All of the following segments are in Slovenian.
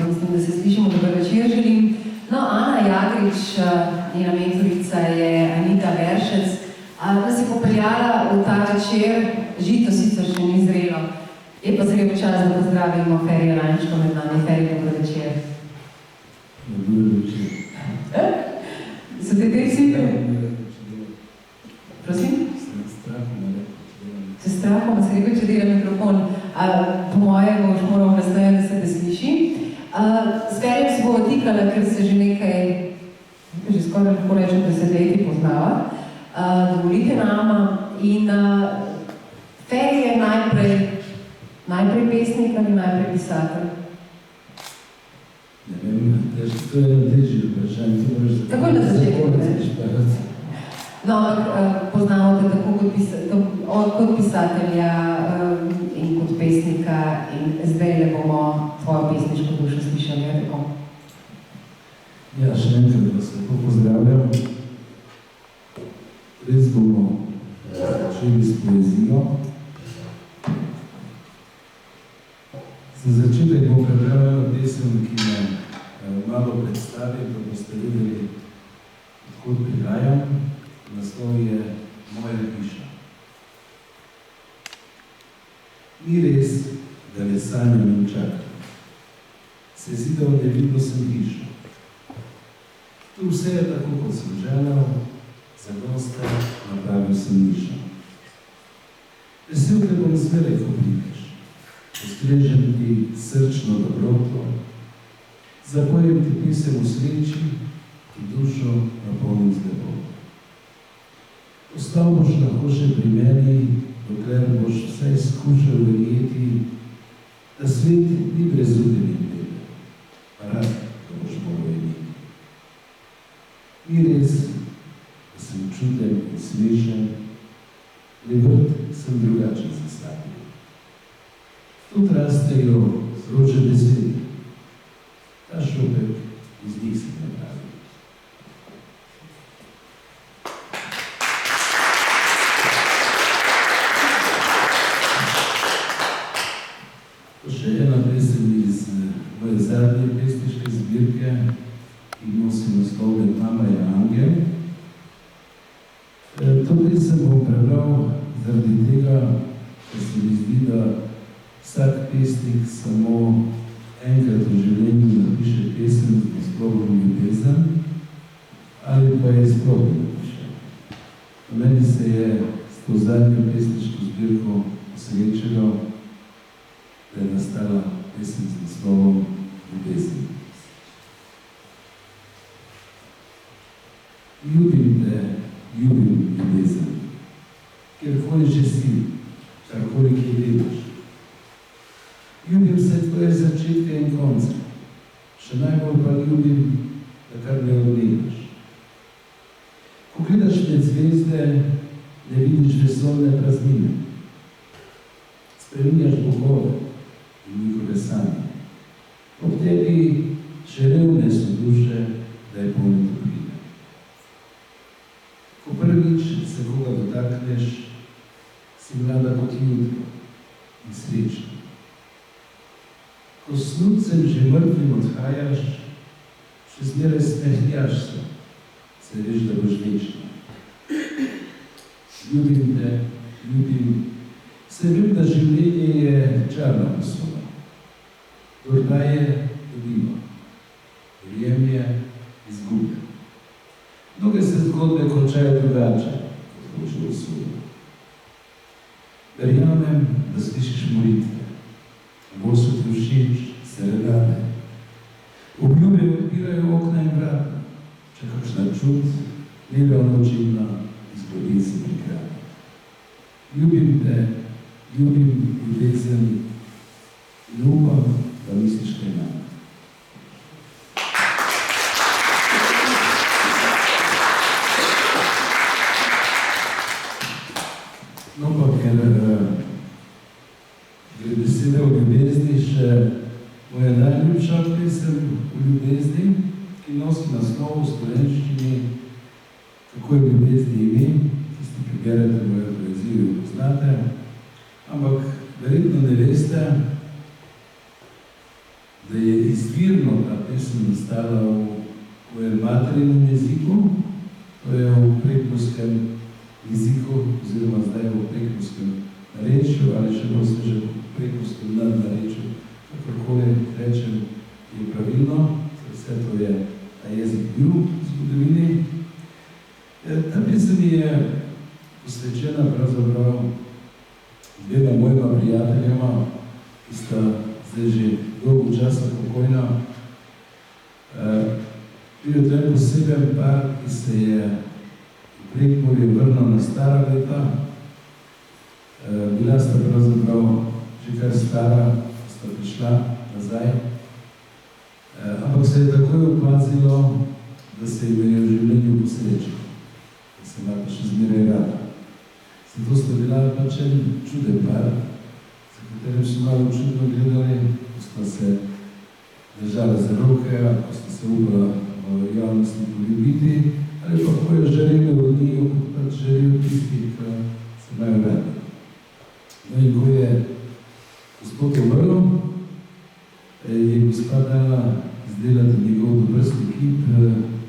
Mislim, da se slišimo, dober večer želim. No, Ana Jagrič, njena mentorica je Anita Veršec, nas je popeljala v ta večer, žito sicer še ni zrelo. Je pa zrel čas, da pozdravimo Ferija Lančko med nami. Ferij, dober večer. Dober večer. So te te vsi? Prosim? Se strahom, se rekel, če dela mikrofon. Po moje boš moral glasneje, da se te sliši. S Ferijem se bo otikala, ker se že nekaj, že skoraj lahko rečem, desetletij poznava. Dovolite nama. In Ferij je najprej pesnik ali najprej pisatelj? Ne vem, to je težje vprašanje. Takoj na začetku, ne? No, poznamo te tako kot pisatelja in kot pesnika in zdaj le bomo tvojo pesniško dušo slišali, je tako? Ja, še enkrat vas lepo pozdravljam. Res bomo začeli s poezijo. Za začetek bom prebral pesem, ki me malo predstavi, da boste videli, odkud prihajam. Naslov je Moja hiša. Ni res, da ne sanjam in čakam. Sezidal nevidno sem hišo. Tu vse je tako, kot sem želel, zadosta napravil sem hišo. Vesel te bom zmeraj, ko prideš. Postrežem ti srčno dobroto, zapojem ti pisem v sreči in dušo napolnim z lepoto. Ostal boš lahko še pri meni, dokler boš vsaj skušal verjeti, da svet ni brezuden in tebe, pa rad, da boš mogel imeti. Ni res, da sem čuden in smešen, le vrt sem drugačen zastavil. Tu rastejo zroče besede, ta šopek iz njih se napravi. Še ena pesem iz moje zadnje pesniške zbirke, ki nosi naslov Med nama je angel. To pesem bom prebral zaradi tega, ker se mi zdi, da vsak pesnik samo enkrat v življenju napiše pesem z naslovom ljubezni. Ljubim te, ljubim ljubezen, kjerkoli že si, karkoli ki delaš. Ljubim vse tvoje začetke in konce, še najbolj pa ljubim, da kar me odnevaš. Ko gledaš med zvezde, ne vidiš vesolne praznine. Spreminjaš bogove in njihove sanje. Ob tebi še revne so duše, da je polne topline. Ko prvič se koga dotakneš, si mlada kot jutro in srečna. Ko s snucem že mrtvim odhajaš, še zmeraj smehljaš se veš, da boš večna. Ljubim te, ljubim, se vem, da življenje je čarna posoda. Kdor daje, dobiva. Verjemlje, izgublja. Mnoge se zgodbe končajo drugače, kot hoče usoda. Verjamem, da slišiš molitve, bolj so ti všeč serenade. Obljube odpirajo okna in vrata, če kakšna čud, neravno očitna, izgodi se prikrata. Ljubim te, ljubim ljubezen in upam, da misliš kaj name. No, pa ker gre besede o ljubezni, še moja najljubša pesem o ljubezni, ki nosi naslov v slovenščini Kako je ljubezni ime, tisti, ki berete mojo poezijo in poznate, ampak verjetno ne veste, da je izvirno ta pesem nastala v enem materinem jeziku, to je v prekmurskem jeziku, oziroma zdaj v prekmurskem narečju, ali še bolj se že v prekmurskem nadnarečju, kakorkoli rečem, je pravilno, vse to je ta jezik bil v zgodovini. Ta pesem je posvečena pravzaprav dvema mojima prijateljama, ki sta zdaj že dolgo časa pokojna. Bil je to en poseben par, ki se je v Prekmurje vrnil na stara leta. Bila sta pravzaprav že kar stara, ko sta prišla nazaj. Ampak se je takoj opazilo, da se jim je v življenju posrečilo. Se imata še zmeraj rada. Zato sta bila pač en čuden par, za katerim so malo čudno gledali, ko sta se držala za roke, ko sta se upala v javnosti poljubiti, ali pa ko je želeli od njih, kot pač želijo tisti, ki se imajo radi. No in ko je gospod umrl, je gospa dala izdelati njegov dobrstni kip,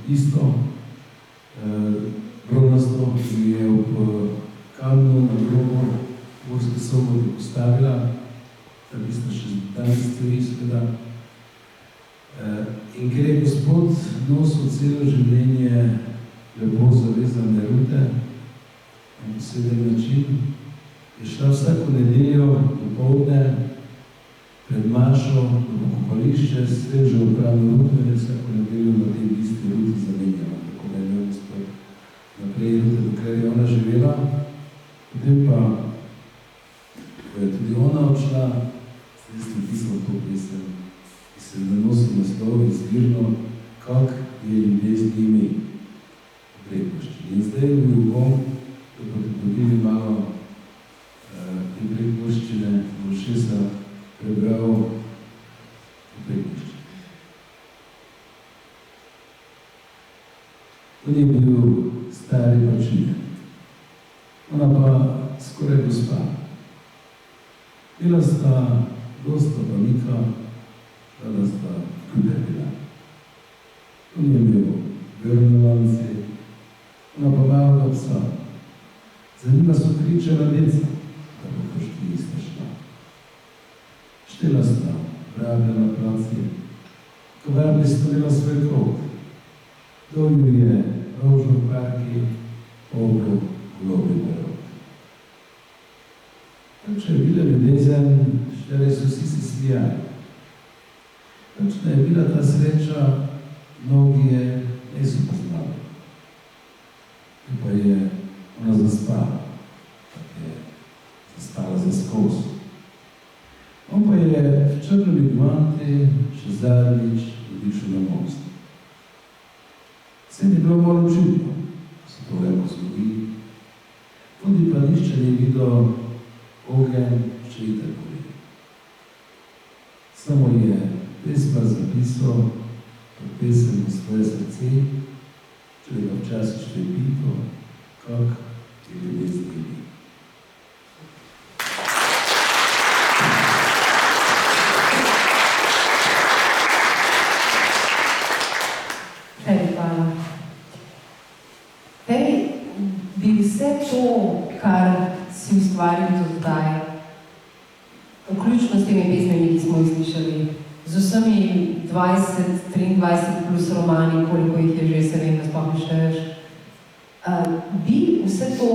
isto, bronasto, ki je ob kamnu na grobu Gorske Soboti postavila, da bi sta še danes stoji seveda. In ker je gospod nosil celo življenje lepo zavezane rute na poseben način, je šla vsako nedeljo dopoldne pred mašo do pokopališče, svežo oprano ruto in vsako nedeljo na tej isti ruti zamenjala, tako da je imel gospod naprej rute, dokler je ona živela. Potem pa, ko je tudi ona odšla, zdaj sem pisal to pesem, ki se nanosi naslov izvirno, kak je ljubezni ime v prekmurščini. In zdaj v bom, da bodo dobili malo te prekmurščine, v ušesa prebral v prekmurščini. On je bil stari pačine. Ona pa skoraj gospa. Bila sta dosta panika, da sta kljube bila. On je imel grnovance, ona pa malega psa. Za njima so kričala deca, da bo pošti nista šla. Štela sta, vrablja na placi, kovarni storila svoj kot. Dolju je rožo v parki, obrok, globi na rok. Če je bila ljubezen, šteli so vsi se smijali. kakšna je bila ta sreča, mnogi je niso poznali. Pa je ona zaspala, tako je zaspala za skos. On pa je v črnovi gvanti še zadnjič odišel na most. Vse ni bilo malo čudno, se to lepo zgodi. Tudi pa nišče ni videl ogenj, še i tako je. Samo je pesma zapisal, pesem v svoje srce, če ga včasih štrepito, kak je ljubezni ni. Hvala. Bi vse to, kar si ustvaril do zdaj, vključno s temi pesmami, ki smo jih slišali, z vsemi 20, 23 plus romani, koliko jih je že, se vem, da sploh ne šteješ, bi vse to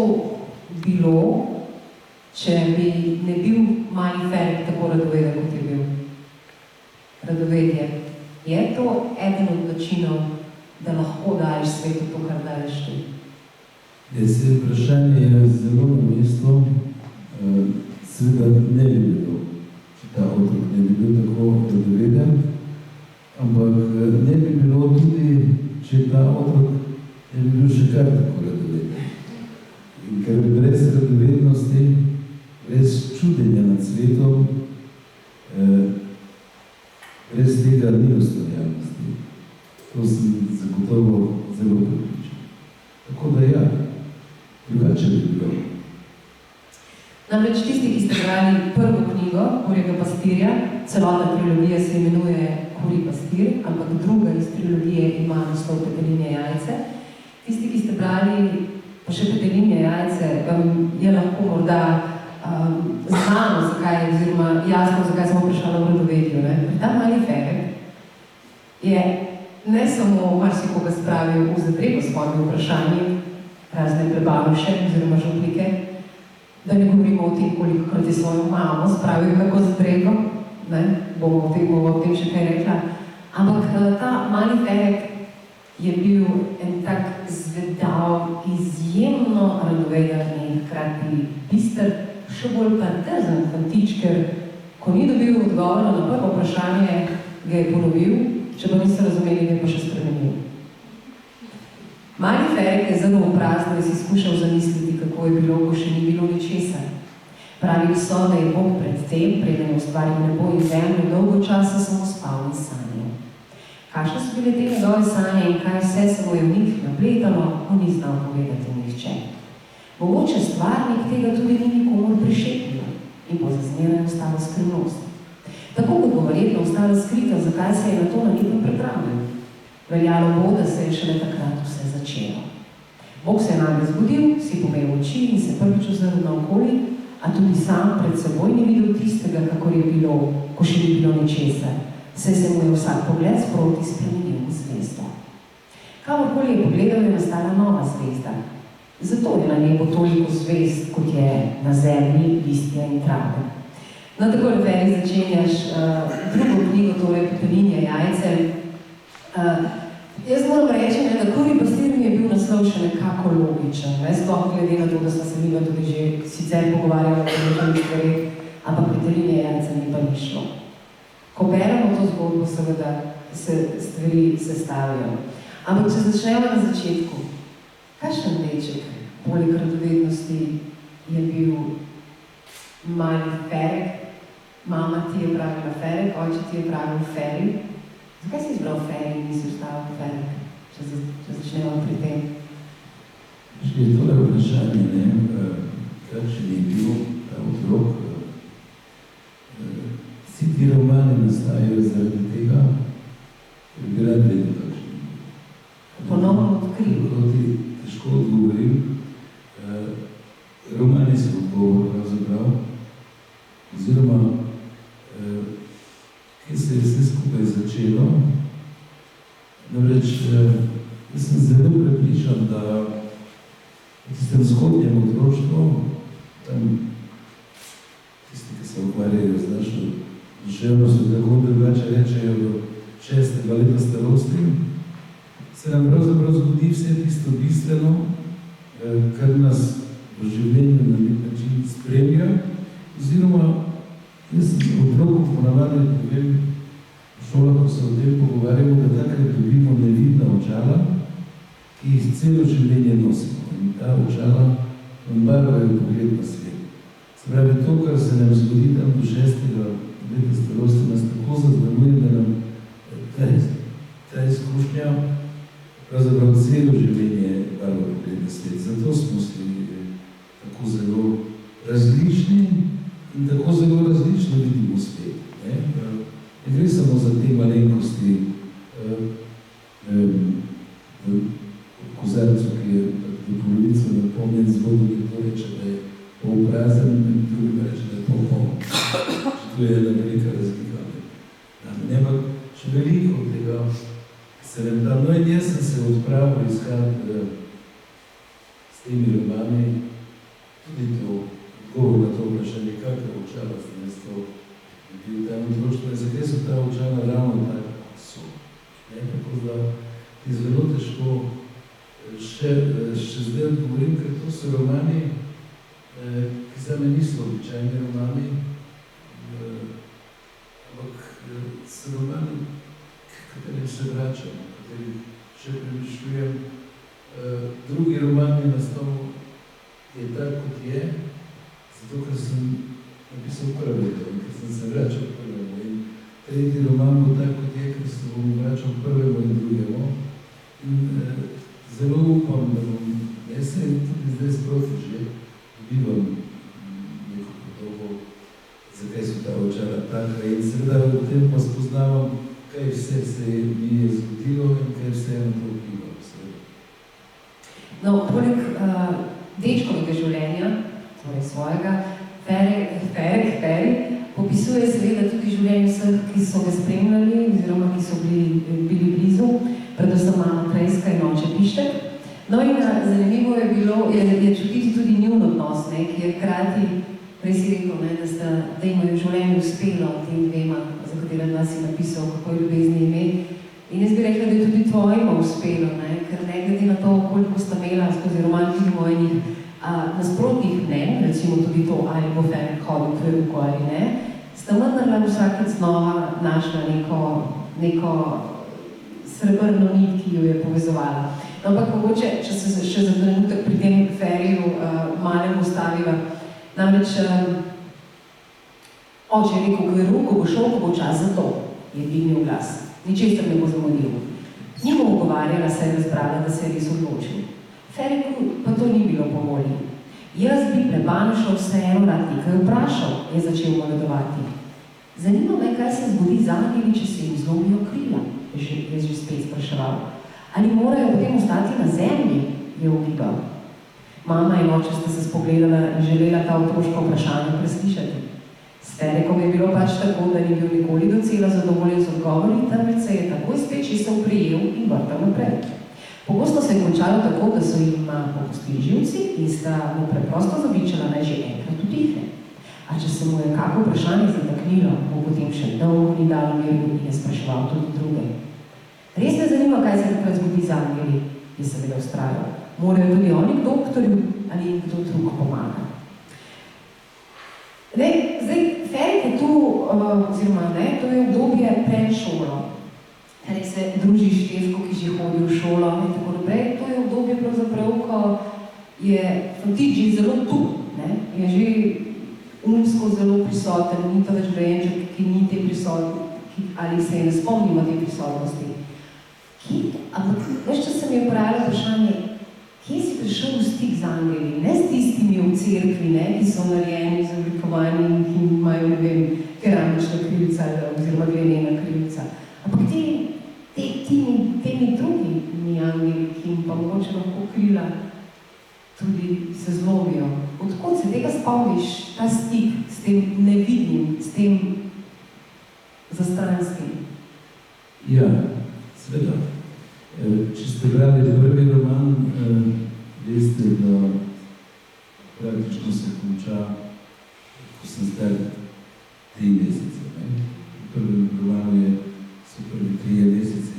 bilo, če bi ne bil Mali Ferek tako radoveden, kot je bil. Radovedje. Je to eden od načinov, da lahko daješ svetu to, kar daješ ti? Se vprašanje je zelo na mestu, seveda ne bi bilo, če ta otrok ne bi bil tako radoveden, ampak ne bi bilo tudi, če ta otrok ne bi bil še kar tako radoveden. In ker brez radovednosti, brez čudenja nad svetom, brez tega ni ustvarjalnosti. To sem zagotovo zelo prepričan. Tako da ja, drugače bi bilo. Namreč tisti, ki ste brali prvo knjigo Kurjega pastirja, celotna trilogija se imenuje Kurji pastir, ampak druga iz trilogije ima naslov Petelinje jajce. Tisti, ki ste brali pa še Petelinje jajce, je lahko morda znano, zakaj, oziroma jasno, zakaj smo prišli v radovedju. Ta Mali Ferek je ne samo marsikoga spravil v zadrego s svojimi vprašanji, razne prebavše oziroma župnike, da ne govorimo o tem, kolikokrat je svojo mamo spravil kako zadrego, bomo o tem še kaj rekla, ampak ta Mali Ferek je bil en tak zvedav, izjemno radoveden in hkrati bister, še bolj pa drzen fantič, ker ko ni dobil odgovora na prvo vprašanje, ga je ponovil, če pa niso razumeli, ga je pa še spremenil. Mali Ferek je zelo prazno in si skušal zamisliti, kako je bilo, ko še ni bilo ničesar. Pravili so, da je Bog pred tem, preden je ustvaril nebo in zemljo, dolgo časa samo spal in sanjal. Kakšne so bile te njegove sanje in kaj vse se mu je v njih napletalo, mu ni znal povedati nihče. Mogoče stvarnik tega tudi ni nikomor prišepnil in bo za zmeraj ostala skrivnost. Tako kot bo verjetno ostala skrita, zakaj se je na to naletno pripravil. Veljalo bo, da se je šele takrat vse začelo. Bog se je namreč zbudil, si pomel oči in se prvič ozrl naokoli, a tudi sam pred seboj ni videl tistega, kakor je bilo, ko še ni bilo ničesar. Saj se mu je vsak pogled sproti spremenil v zvezdo. Kamorkoli je pogledal, je nastala nova zvezda. Zato je na nebu toliko zvezd, kot je na zemlji, listja in trave. No, tako Feri začenjaš drugo knjigo, torej Petelinje jajce. Jaz moram reči, da Kurji pastir mi je bil naslov še nekako logičen. Sploh glede na to, da smo se mi tudi že sicer pogovarjali o določenih stvareh, ampak Petelinje jajce mi pa ni šlo. Ko beremo to zgodbo, seveda se stvari sestavijo. Ampak če začnemo na začetku, kakšen deček, poleg radovednosti, je bil Mali Ferek? Mama ti je pravila Ferek, oče ti je pravil Feri. Zakaj si izbral Feri in nisi ostal Ferek, če začnemo pri tem? Že je tole vprašanje, kakšen je bil ta otrok. Vsi ti romani nastajajo zaradi tega, ker bi rad vedel, kakšen je bil. Ponovno odkril. Kako ti težko odgovorim, romani so odgovor pravzaprav, oziroma kaj se je vse skupaj začelo. Namreč, jaz sem zelo prepričan, da v tistem zgodnjem otroštvu, tam tisti, ki se ukvarjajo z našo duševnostjo, tako drugače rečejo, 2 leta starosti, se nam pravzaprav zgodi vse tisto bistveno, kar nas v življenju na nek način spremlja, oziroma jaz sem otrokom ponavadi povem v šolah, ko se o tem pogovarjamo, da takrat dobimo nevidna očala, ki jih celo življenje nosimo. In ta očala nam barvajo pogled na svet. Se pravi, to, kar se nam zgodi tam do 6. leta starosti, nas tako zaznamuje, da nam ta izkušnja pravzaprav celo življenje barva pogled na svet. Zato smo si tako zelo različni in tako zelo različno vidimo svet. Ne gre samo za te malenkosti v kozarcu, ki je do polovico napolnjen z vodo, ki to reče, da je polprazen, in drugi reče, da je polpoln. To je ena velika razlika. Ampak še veliko tega se nam da. No in jaz sem se odpravil iskati s temi romani tudi to odgovor na to vprašanje, kakve očala sem jaz to bil tam odločil, zakaj so ta očala ravno tako, kot so. Tako da je zelo težko še zdaj odgovorim, ker to so romani, ki zame niso običajni romani, ampak so romani, katerim se vračam, katerim še premišljujem. Drugi roman je nastal je tak, kot je, zato ker sem napisal prvega in ker sem se vračal prvemu. In tretji roman bo tak, kot je, ker se bom vračal prvemu in drugemu. In zelo upam, da bom, jaz se tudi zdaj sproti že dobivam neko podobo, zakaj so ta očala taka. In seveda v tem pa spoznavam, kaj vse se mi je zgodilo in kaj vse je na to vplivalo. No, poleg dečkovega življenja, torej svojega, Feri popisuje seveda tudi življenje vseh, ki so ga spremljali oziroma ki so bili blizu, predvsem mama Trejska in oče Pištek. No in zanimivo je bilo, je čutiti tudi njun odnos, ki je hkrati res rekel, da imajo v življenju uspelo tem dvema, za katera dva si napisal, kako je ljubezni ime. In jaz bi rekla, da je tudi tvojima uspelo, ker ne glede na to, koliko sta imela skozi roman vidimo enih nasprotnih mnenj, recimo tudi to, ali bo Feri hodil v Peruko ali ne, sta vendarle vsakič znova našla neko srebrno nit, ki jo je povezovala. Ampak mogoče, če se še za trenutek pri tem Feriju malem ustavila, namreč oče je rekel, ko bo šel, ko bo čas za to, je dvignil glas. Ničesar ne bo zamudil. Ni mu ogovarjala, se je razbrala, da se je res odločil. Feriku pa to ni bilo po volji. Jaz bi plebanušal vseeno rad nekaj vprašal, je začel moledovati. Zanima me, kaj se zgodi z angeli, če se jim zlomijo krila, je že spet spraševal. Ali morajo potem ostati na zemlji, je ugibal. Mama in oče sta se spogledala in želela ta otroško vprašanje preslišati. S Ferikom je bilo pač tako, da ni bil nikoli docela zadovoljen z odgovori, temveč se je takoj spet čisto prijel in vrtal naprej. Pogosto se je končalo tako, da so jim popustili živci in sta mu preprosto zabičala naj že enkrat utihne. A če se mu je kako vprašanje zataknilo, mu potem še dolgo ni dalo miru in je spraševal tudi druge. Res me zanima, kaj se takrat zgodi z angeli, je seveda vztrajal. Morajo tudi oni k doktorju ali kdo drug pomaga. Zdaj, Ferik je tu, oziroma ne, to je obdobje pred šolo. Ferik se druži s Štefko, ki že hodi v šolo in tako naprej. To je obdobje pravzaprav, ko je fantič že zelo tu, je že umsko zelo prisoten, ni to več dojenček, ki ni te prisotnosti, ali se je ne spomnimo te prisotnosti. Ampak več čas se mi je porajalo vprašanje, kje si prišel v stik z angeli, ne s tistimi v cerkvi, ki so narejeni, izoblikovani in ki imajo, ne vem, keramična krilca oziroma glinena krilca. Ampak temi drugimi angeli, ki jim pa mogoče lahko krila tudi se zlomijo. Odkot se tega spomniš, ta stik s tem nevidnim, s tem zastranskim? Ja, seveda. Če ste brali prvi roman, veste, da praktično se konča, ko sem star 3 mesece. V prvem romanu so prvi 3 mesece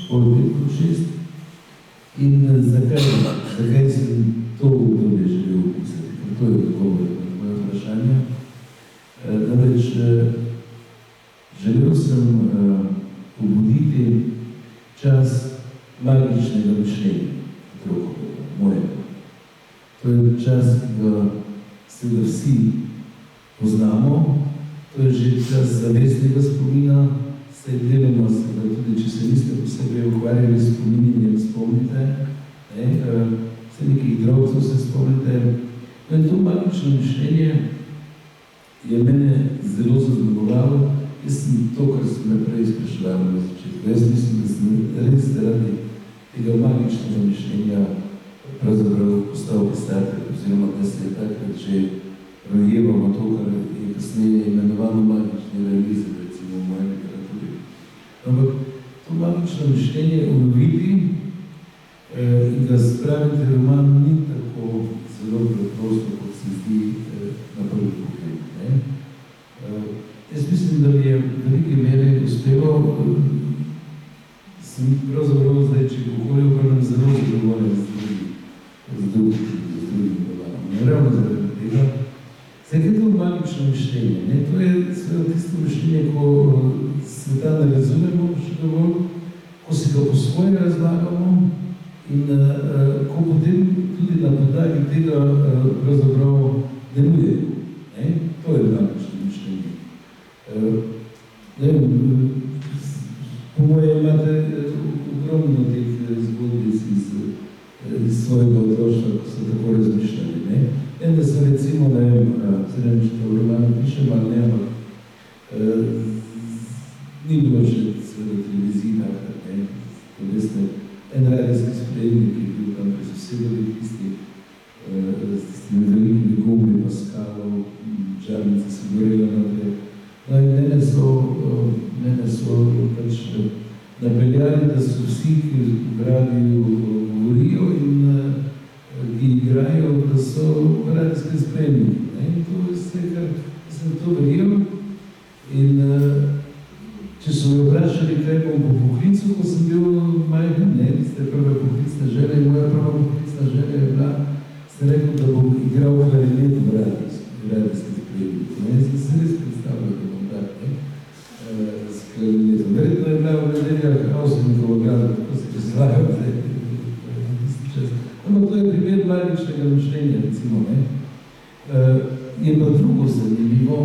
pol 5 in zakaj sem to obdobje želel opisati, ker to je odgovor na moje vprašanje. Namreč želel sem obuditi čas magičnega mišljenja otrokovega, mojega. To je čas, ki ga seveda vsi poznamo, to je že čas zavestnega spomina, saj deloma seveda tudi, če se niste posebej ukvarjali s spominjenjem, spomnite, vse nekih drobcev se spomnite. No in to magično mišljenje je mene zelo zaznamovalo. Jaz sem to, kar sem naprej spraševal na začetku. Jaz mislim, da sem res zaradi tega magičnega mišljenja pravzaprav postal pisatelj, oziroma da se je takrat že rojevalo to, kar je kasneje imenovano magični realizem, recimo v moje literaturi. Ampak to magično mišljenje uloviti in ga spraviti roman ni tako zelo preprosto, kot se zdi na prvi pogled. Jaz mislim, da mi je v veliki meri uspelo, sem pravzaprav zdaj, če pokoli obrnem, zelo zadovoljen z drugim romanom. Ravno zaradi tega. Zdaj, kaj je to magično mišljenje? To je seveda tisto mišljenje, ko sveta ne razumemo še dovolj, ko si ga po svoje razlagamo in ko potem tudi na podlagi tega pravzaprav delujemo. To je magično mišljenje. Po moje imate ogromno teh zgodbic iz svojega otroštva, ko so tako razmišljali. Da se recimo, ne vem, če to v romanu pišem, ali ne, ampak ni bilo še seveda televizij takrat, to veste, en radijski sprejemnik je bil tam pri sosedovi, s tistimi velikimi gumbi, paskalov, žarnice so gorele naprej. No in mene so pač napeljali, da so vsi, ki v radiju govorijo in ki igrajo, da so radijske spremniki. In to je vse, kar sem to verjel. In če so me vprašali, kaj bom po poklicu, ko sem bil majhen, tiste prve poklicne želje, in moja prva poklicna želja je bila, sem rekel, da bom igral klarinet v radijske spremniki. Jaz sem se res predstavljal, da bom tak, s klarinetom. Verjetno je bila v nedeljah Avsenikova glasba, tako se predstavljal, ampak to je primer magičnega mišljenja, recimo. Je pa drugo zanimivo,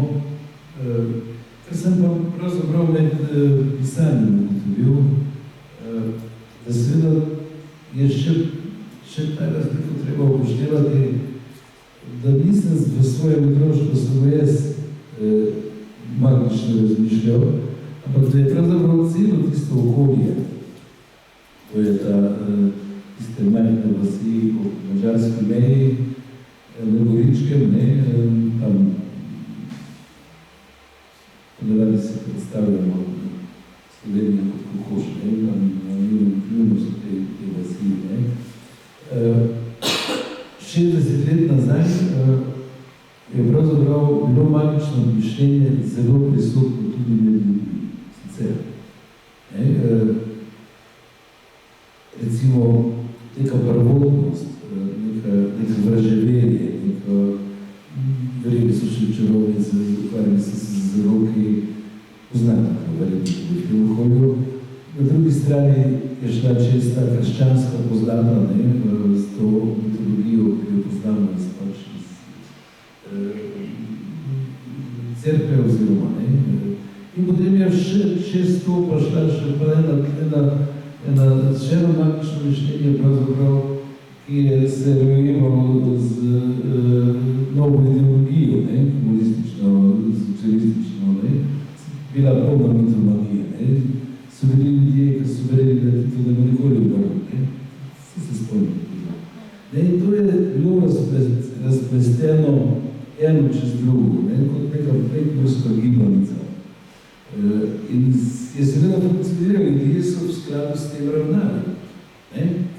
ker sem pa pravzaprav med pisanjem ugotovil, da seveda je še ta razliko treba upoštevati, da nisem v svojem otroštvu samo jaz magično razmišljal, ampak da je pravzaprav celo tisto okolje, to je ta tiste majhne vasi po mađarski meji, na Goričkem, tam ponavadi se predstavljamo Slovenijo kot kokoš, tam na Ljubljano so te vasi. 60 let nazaj je pravzaprav bilo magično mišljenje zelo prisotno tudi med ljudmi, sicer. Recimo, neka prvotnost, neka vraževerje, verjeli so še čarovnice, ukvarjali so se z roki, poznate, verjeli v tem okolju. Na drugi strani je šla česta krščanska poznata, s to mitologijo, ki jo poznamo iz cerkve oziroma. In potem je še sto pa šla še pa ena še eno magično mišljenje, pravzaprav, ki je se rojevalo z novo ideologijo, komunistično, socialistično, bila polna mitomagija. So bili ljudje, ki so verjeli, da to ne bo nikoli umrlo. Vsi se spomnili. In to je bilo razplesteno eno čez drugo, kot neka prekmorska gibanica. In je seveda funkcionirali, ljudje so v skladu s tem ravnali.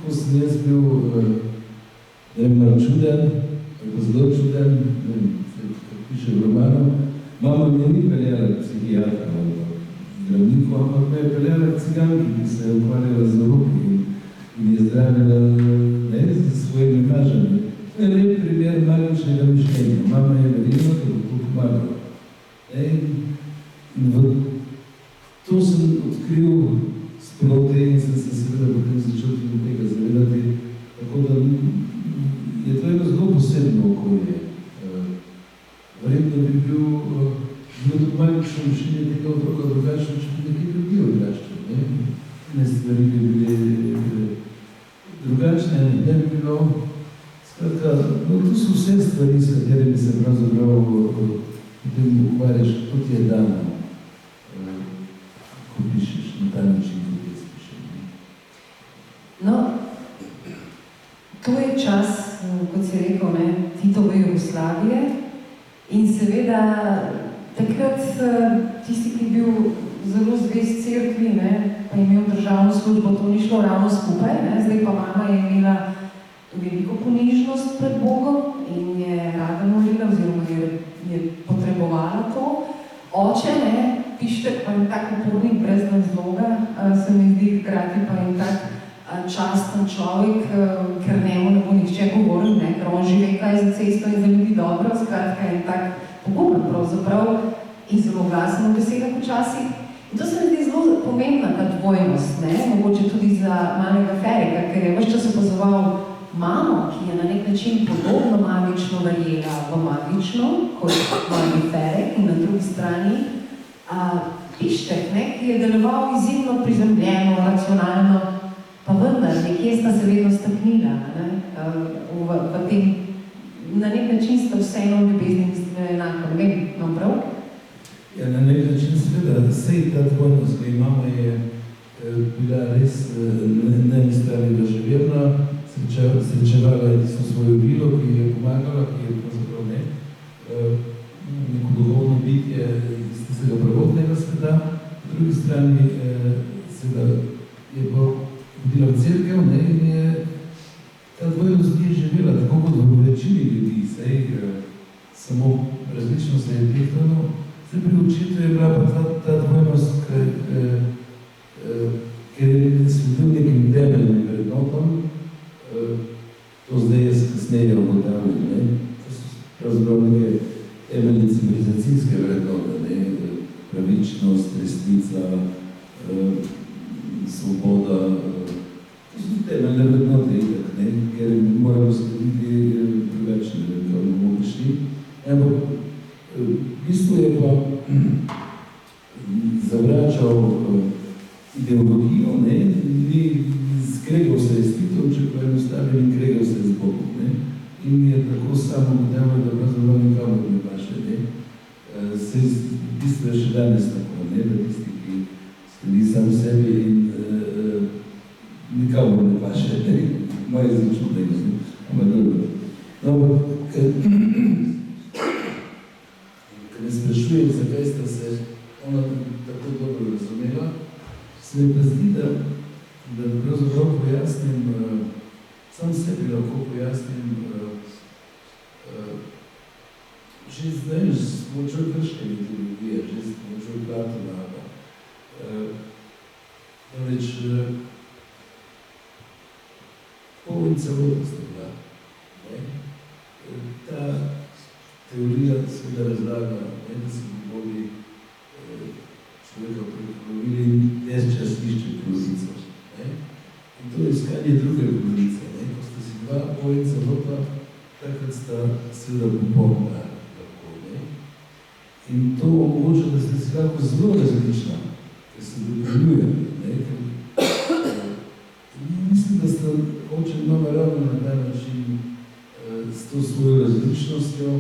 Ko sem jaz bil malo čuden, tako zelo čuden, se piše v romanu, mama me ni peljala k psihiatra, zdravniku, Indijko, ampak me je peljala k ciganki, ki se je ukvarjala z roki in je zdravila z svojimi mažami. To je lep primer magičnega mišljenja. Mama je verjela, da bo to pomagalo. In to sem odkril sproti in sem se seveda potem začel tudi tega zavedati. Tako da je to eno zelo posebno okolje. Verjetno bi bilo tudi magično mišljenje tega otroka drugačno, če bi nekaj drugi odraščal. Ne stvari bi bile drugačne, ne bi bilo. Skratka, to so vse stvari, s katerimi se pravzaprav potem ukvarjaš, kot je dano, ko pišeš na ta način, kot je spišeš. No, to je čas, kot si rekel, Titove Jugoslavije in seveda takrat tisti, ki je bil zelo zvest cerkvi, pa je imel državno službo, to ni šlo ravno skupaj, zdaj pa mama je imela veliko ponižnost pred Bogom in je rada molila oziroma je potrebovala to. Oče, Pištek pa je tak upornik brez razloga, se mi zdi hkrati pa je tak časten človek, ker njemu ne bo nihče govoril, ker on žive kaj za cesto in za ljudi dobro, skratka je tak poguben pravzaprav in zelo glasen v besedah včasih. In to se mi zdi zelo pomembna ta dvojnost, mogoče tudi za malega Ferika, ker je ves čas opazoval mamo, ki je na nek način podobno magično verjela v magično, kot mali Ferik, in na drugi strani Pištek, ki je deloval izjemno prizemljeno, racionalno, pa vendar, nekje sta se vedno staknila, v tem, na nek način sta vseeno ljubezni mislila enako, ne vem, imam prav? Ja, na nek način seveda, sej ta dvojnost, ki imamo, je bila res nestrani doživljena, srečevala je tisto svojo bilo, ki je pomagala, ki je pravzaprav neko duhovno bitje iz tistega prvotnega sveta. Po drugi strani seveda je pa hodila v cerkev in je ta dvojnost je živela tako kot v večini ljudi, sej samo različno se je tehtano. Zdaj pri očetu je bila pa ta dvojnost, ker je sledil nekim temeljnim vrednotam. To zdaj jaz kasneje ugotavljam. To so pravzaprav neke temeljne civilizacijske vrednote, pravičnost, resnica, svoboda. To so temeljne vrednote, ker moramo slediti drugačne, da bomo prišli. Ampak v bistvu je pa zavračal ideologijo, ni skregal se je s Titom, če pa enostavil in kregal se je z Bogom. In je tako samo ugotavljal, da pravzaprav nikamor ne paše. Se v bistvu je še danes tako, da tisti, ki sledi sam sebi in nikamor ne paše. Moje začutnega, ampak dobro. No, ker me sprašujem, zakaj sta se ona tako dobro razumela, se mi pa zdi, da pravzaprav pojasnim, sam sebi lahko pojasnim, že zdaj s pomočjo grške mitologije, že s pomočjo Platona. Namreč pol in celota sta bila. Ta teorija seveda razlaga, da se bogovi človeka prepolovili in ves čas išče polovico. In to je iskanje druge polovice. Ko sta si dva pol in celota, takrat sta seveda popolna. In to omogoča, da sta si lahko zelo različna, ker se dopolnjuje. Mislim, da sta oče mnogo ravno na ta način s to svojo različnostjo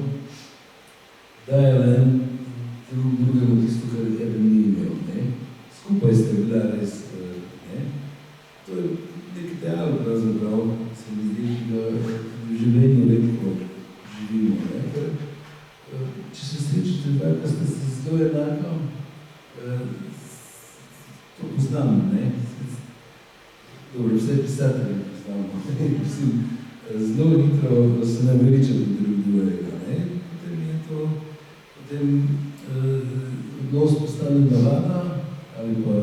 dajala drugemu tisto, kar je tebe ni imel. Skupaj ste bila res. To je nek ideal, pravzaprav, se mi zdi, da v življenju lepo živimo. Če se srečate dva, ko ste se zelo enako, to poznamo, Dobro, vse pisatelje poznamo. Zelo hitro se nam veliča drug drugega. Potem je to, odnos postane navada ali pa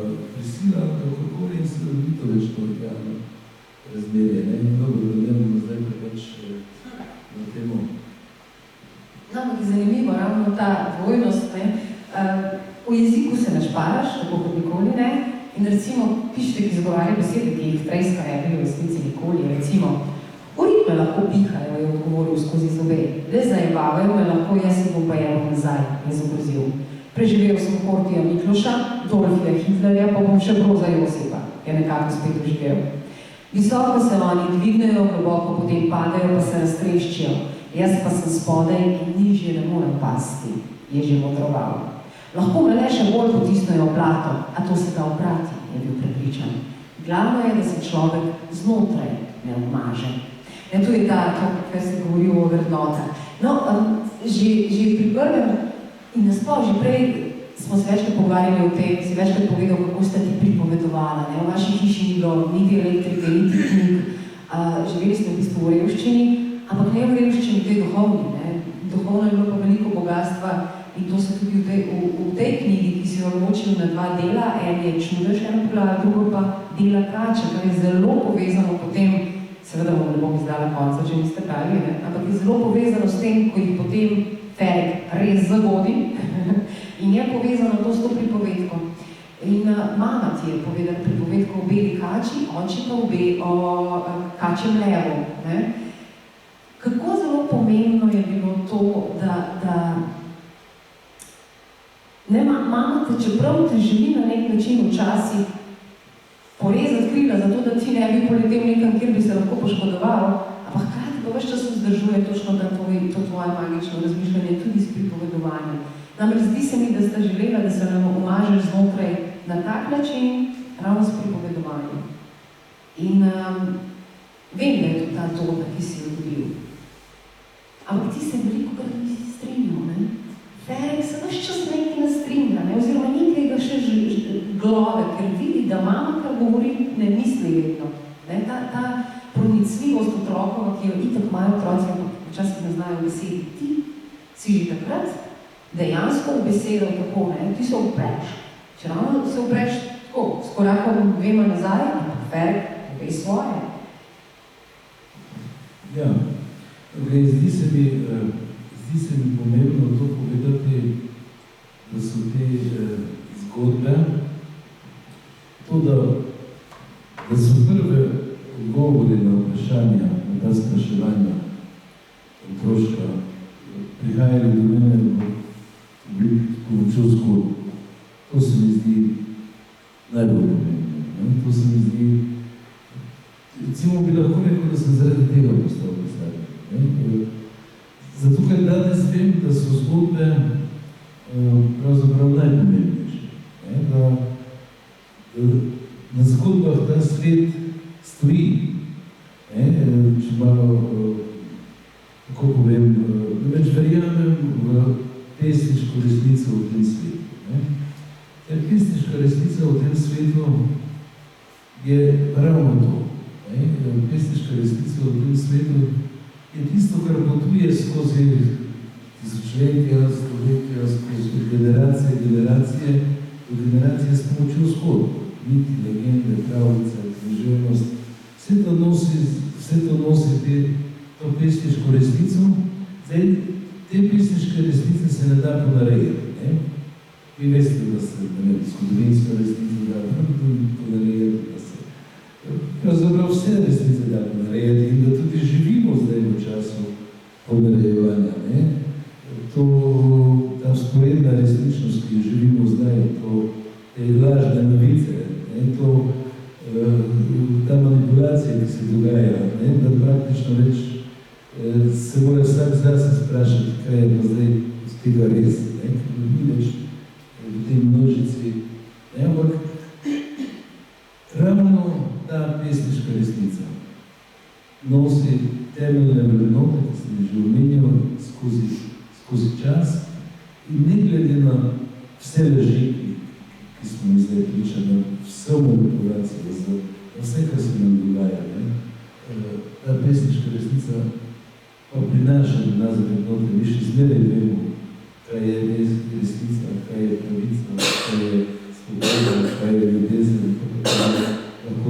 ni to več to idealno razmerje, ne? Dobro, da ne bomo zdaj preveč na temo. No, ampak je zanimivo, ravno ta dvojnost, ne? V jeziku se ne šparaš, tako kot nikoli ne, in recimo pišete, ki izgovarja besede, ki jih trejska je bil v resnici nikoli, recimo uri me lahko pihajo, je odgovoril skozi zobe, le zajebavajo me lahko, jaz se bom pa jeval nazaj, je zagrozil. Preživel sem Hortija Mikloša, Dorfija Hitlerja, pa bom še Broza Josipa, je nekako spet doživel. Visoko se oni dvignejo, globoko potem padajo, pa se raztreščijo. Jaz pa sem spodaj in nižje ne morem pasti, je že modroval. Lahko me le še bolj potisnejo v blato, a to se da oprati, je bil prepričan. Glavno je, da se človek znotraj ne obmaže. Ne, tu je ta, kar se govori o vrednotah. No, že pri prvem in nasploh, že prej smo se večkrat pogovarjali o tem, si večkrat povedal, kako sta ti pripovedovala. Ne? V vaši hiši ni bilo niti elektrike, niti knjig. Živeli ste v bistvu v revščini, ampak ne v revščini, tej duhovni. Ne? Duhovno je bilo pa veliko bogatstva in to se tudi v tej knjigi, ki si jo odločil na dva dela, en je Čudež, eno poglavje, drugo pa Dela kača, kar je zelo povezano potem, seveda vam ne bom izdala konca, če niste brali, ne? Ampak je zelo povezano s tem, ko jih potem Ferek res zagodi in je povezano to s to pripovedko. In mama ti je povedala pripovedko o beli kači, oči pa o kačjem levu. Ne? Kako zelo pomembno je bilo to, da ne, mama te, čeprav te želi na nek način včasih porezati krila, zato da ti ne bi poletel nekam, kjer bi se lahko poškodoval, ampak hkrati pa ves čas vzdržuje točno to tvoje magično razmišljanje tudi s pripovedovanjem. Namreč zdi se mi, da sta želela, da se nam umažeš znotraj na tak način, ravno s pripovedovanjem. In vem, da je to ta toda, ki si jo dobil. Ampak ti se veliko krat nisi strinjal, ne? Ferek se ves čas nekaj nastrinja, ne? Oziroma nekaj ga še glove, ker vidi, da mama, kar govori, ne misli vedno. Ne? Ta pronicljivost otrokova, ki jo itak imajo otroci, ampak včasih ne znajo besedi. Ti si že takrat dejansko v besedo tako, ne? Ti se upreš. Če ravno se upreš tako, s korakom dvema nazaj, ampak Ferek pove svoje. Ja, zdi se mi pomembno to povedati, da so te zgodbe, to, da so prve odgovori na vprašanja, na ta spraševanja otroška, prihajali do mene v pomočjo zgodb. To se mi zdi najbolj pomembno. To se mi zdi, recimo bi lahko rekel, da sem zaradi tega postal pisatelj. Zato, ker danes vem, da so zgodbe pravzaprav najpomembnejše. Da na zgodbah ta svet stoji. Če malo, kako povem, več verjamem v pesniško resnico v tem svetu. Pesniška resnica v tem svetu je ravno to. Pesniška resnica v tem svetu je tisto, kar potuje skozi tisočletja, stoletja, skozi generacije s pomočjo zgodb. Miti, legende, pravljice, književnost. Vse to nosi to pesniško resnico. Zdaj, te pesniške resnice se ne da ponarejati. Vi veste, da se zgodovinska resnica da ponarejati, da se pravzaprav vse resnice da ponarejati in da tudi živimo zdaj v času ponarejevanja. Ta vzporedna resničnost, ki jo živimo zdaj, te lažne novice, ta manipulacija, ki se dogaja, da praktično več se mora vsak zase sprašati, kaj je pa zdaj z tega res, ker ni več v tej množici. Ampak ravno ta pesniška resnica nosi temeljne vrednote, ki sem že omenjal, skozi čas in ne glede na vse laži, ki smo mi zdaj pričali, vse manipulacije, za vse, kar se nam dogaja. Ta pesniška resnica pa prinaša do nas vrednote. Mi še zmeraj vemo, kaj je resnica, kaj je pravica, kaj je svoboda, kaj je ljubezen, lahko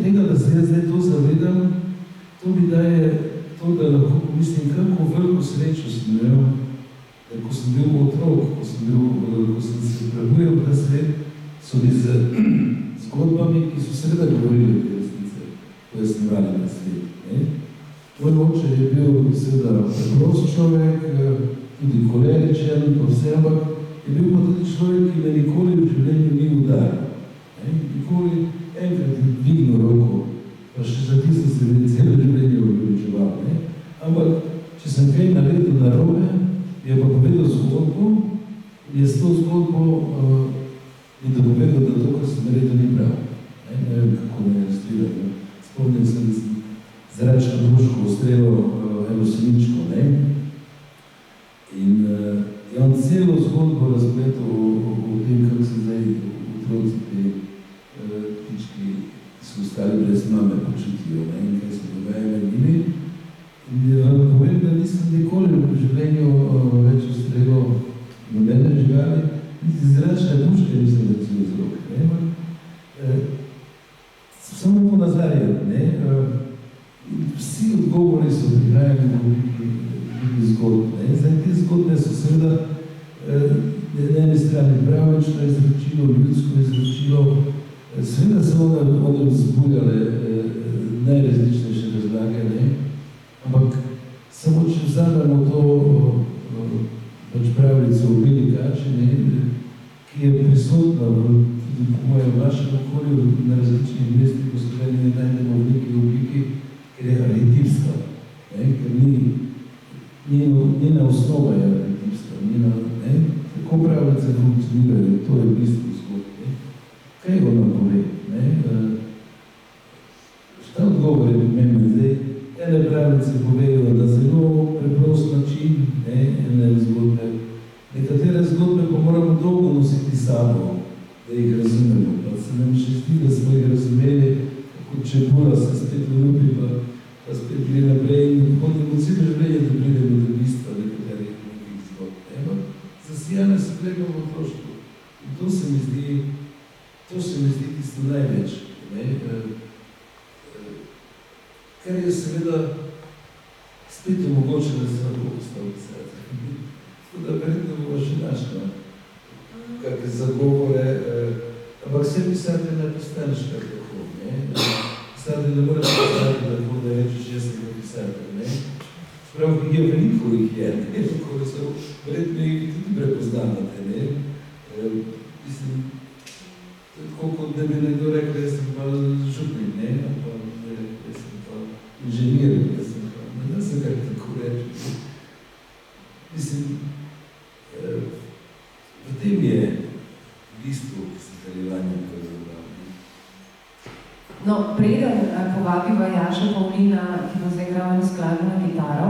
Tega, da se jaz zdaj to zavedam, to mi daje to, da lahko mislim, kako veliko srečo sem imel, da ko sem bil otrok, ko sem se prebujal v ta svet, so mi z zgodbami, ki so seveda govorili te resnice, pojasnjevali na svet. Moj oče je bil seveda preprost človek, tudi koleričen, pa vse, ampak je bil pa tudi človek, ki me nikoli v življenju ni udaril. Nikoli enkrat je dvignil roko, pa še za tisto se mi celo življenje obličeval. Ampak, če sem kaj naredil narobe, je pa povedal zgodbo, je s to zgodbo mi dopovedal, da to, kar sem naredil, ni prav. Ne vem, kako me je striral. Spomnim sem zračno puško ustrelil eno svinčko, in je on celo zgodbo razpletal o tem, kako se zdaj otroci te ptički, ki so ostali brez mame, počutijo, in kaj se dogaja med njimi. In povem, da nisem nikoli v življenju več ustrelil nobene živali, niti zračne puške nisem recil z roke. Samo ponazarjal, vsi odgovori so prihajali v obliki zgodb. Zdaj, te zgodbe so seveda na eni strani pravično izročilo, ljudsko izročilo, seveda so one vzbujale najrazličnejše razlage, ampak samo če vzamemo to pravljico o beli kači, ki je prisotna tudi po mojem vašem okolju na različnih mestih v Sloveniji, najdemo v neki obliki, ker je arhetipska, ker njena osnova je arhetipska, tako pravljice funkcionirajo, to je bistvo zgodbe. Kaj ona pove? Šta odgovor je pomembno zdaj? Ene pravljice povejo na zelo preprost način, ene zgodbe. Nekatere zgodbe pa moramo dolgo nositi sabo, da jih razumemo. Pa se nam še zdi, da smo jih razumeli, kako čebula se spet lupi, pa spet gre naprej in hodimo celo življenje, da pridemo do bistva nekaterih nekih zgodb. Zasijane se gledamo v otroštvu. In to se mi zdi tisto največ. Kar je seveda spet omogoče, da se lahko postavi pisati. Tako da verjetno bomo še našli kakve zagovore, ampak vse pisatelj ne postaneš kar tako. Pisatelj ne moraš pisati tako, da rečeš, jaz sem pisatelj. Sprav, je veliko jih je, tako da so verjetno jih tudi prepoznavate. Mislim, tako kot da bi nekdo rekel, jaz sem pa župnik, jaz sem pa inženir, jaz sem pa, ne da se kar tako reči. Mislim, v tem je bistvo zaljevanja pravzaprav. No, preden povabiva Jaša Pavlina, ki bo zaigral eno skladbo na kitaro,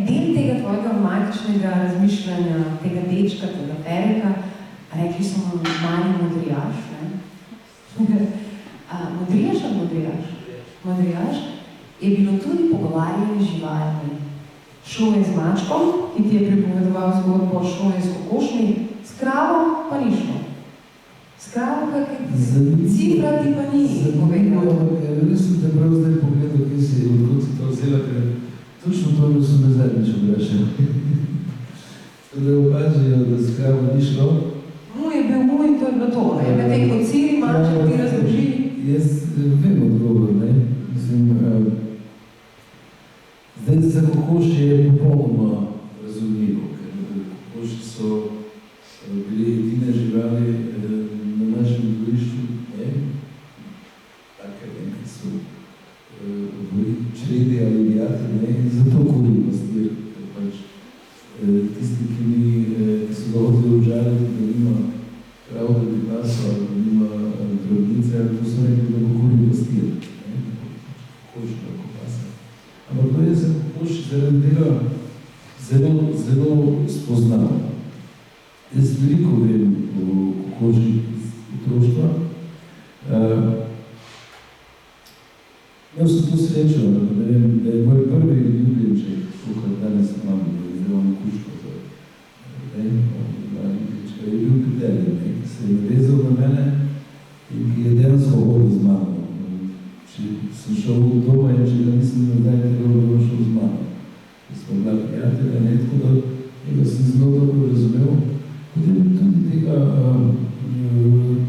del tega tvojega magičnega razmišljanja, tega dečka, tega Ferika, rekli so mu mali modrijaš, modrijaš ali modrijaš? Modrijaš je bilo tudi pogovarjanje z živalmi. Šlo je z mačkom, ki ti je pripovedoval zgodbo, šlo je z kokošmi, s kravo pa ni šlo. S kravo, cifra ti pa ni povedal. Res sem te prav zdaj pogledal, kje si, odkud si to vzela, ker točno to so me zadnjič obrašali. Tako da opazijo, da s kravo ni šlo. Mu je bil mu in to je bilo to, medtem kot ciri maček ti razloži. Jaz vem odgovor, mislim, zdaj za kokoši je popolnoma razumljivo, ker kokoši so bili edine živali na našem dvorišču, take ki so čredi ali jate, in zato kurim pastir, ker pač tisti, ki so ga hodili užaliti, da nima prav, da bi pasal, da nima drobnice, to so rekli, da bo kurim pastir, kokoši lahko pasal. Ampak to je za kokoši zaradi tega zelo spoznal. Jaz veliko vem o kokoši iz otroštva. Imel sem to srečo, da je moj prvi ljubljenček, kot danes imam, da je zelo kuško, je bil Petelj, ki se je navezal na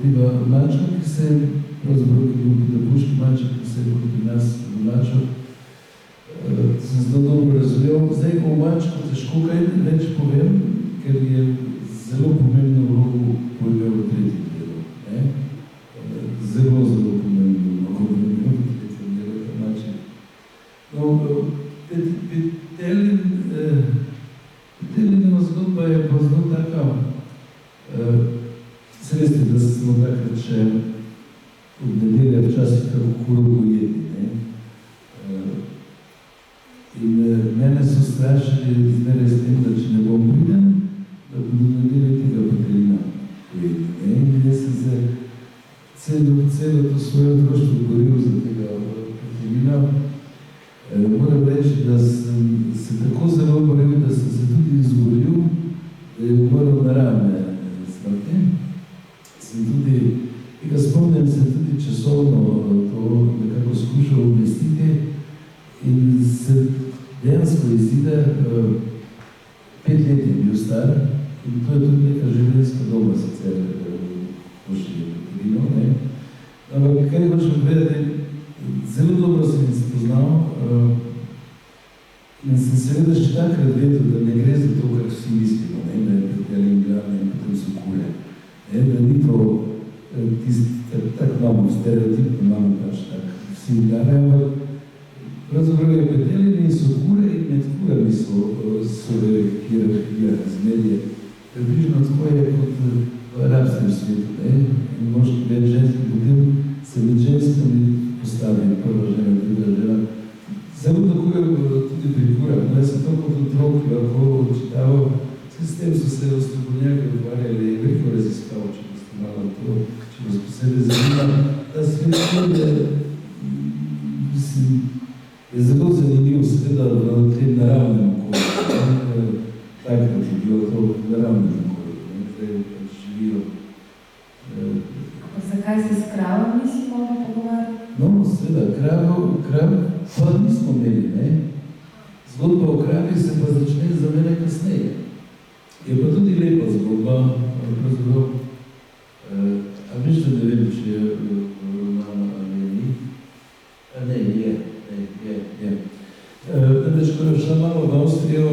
tega mačka, ki se je pravzaprav pedagoški maček, ki se je pri nas domačal, sem zelo dobro razumel. Zdaj, o mačku težko kaj več povem, ker je zelo pomembno vlogo pojegal v tretjem delu. Zelo pomembno vlogo pojegal v tretjem delu, ta maček. No, Petelinova zgodba je pa zelo taka, se veste, da smo takrat še od nedelja včasih kako kuro pojeti. In mene so strašili zmeraj s tem, da če ne bom priden, da bodo nedelje tega Petelina pojeti. In jaz sem se celo to svoje otroštvo boril za tega Petelina. Moram reči, da sem se tako zelo boril, da sem se tudi izboril, da je umrl naravne smrti. Spomnim se tudi časovno to nekako skušal umestiti in se dejansko izide 5 let je bil star in to je tudi neka življenjska doba sicer pošli Petelino. Ampak kaj hočem povedati, zelo dobro sem jih spoznal in sem seveda še takrat vedel, da ne gre za to, kar vsi mislimo, da je Petelin glavni in potem so kule. Da ni to tako imamo stereotip, da imamo pač tako vsi glavni, ampak pravzaprav je Petelin in so kule in med kulami so hierarhija razmerje. Približno tako je kot v arabskem svetu. In moški več ženski, potem se med ženskami postavi prva žena, druga žena. Zelo tako je tudi pri kurah. Jaz sem to kot otrok lahko čitaval. S tem so se ostrokovnjaki ukvarjali veliko raziskav, če boste malo to, če vas posebej zanima. Ta svet je zelo zanimiv, seveda v tem naravnem okolju. Takrat je bilo to v naravnem okolju. Zdaj pač živijo. Zakaj se s kravom nisi mogla pogovarjati? No, seveda, krav pa nismo imeli. Zgodba o kravi se pa začne za mene kasneje. Je pa tudi lepa zgodba, pravzaprav. A veš, da ne vem, če je roman ali ni? Ne, je. Namreč, ko je šla mama v Avstrijo,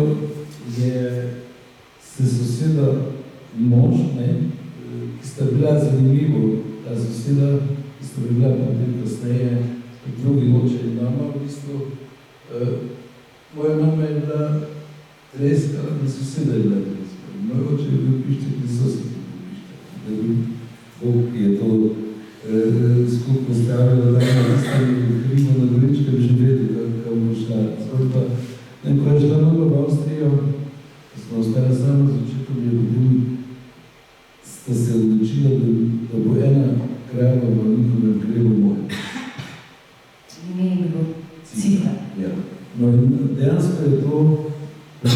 se soseda mož, ki sta bila zanimivo, ta soseda, ki sta bila potem kasneje, drugi oče in mama v bistvu. Moja mama je bila treska, in soseda je bila treska. Moj oče je bil pišček, in sosed je bil pišček. Bog je to skupno stavila, da je krivo na Goričkem že vedel, kako bo šla zgodba. Ko je šla mama v Avstrijo, ko smo ostali sami z očetom, je potem sta se odločila, da bo ena krava v njihovem grebu moja. Ime je bilo Cita. Ja. No in dejansko je to, da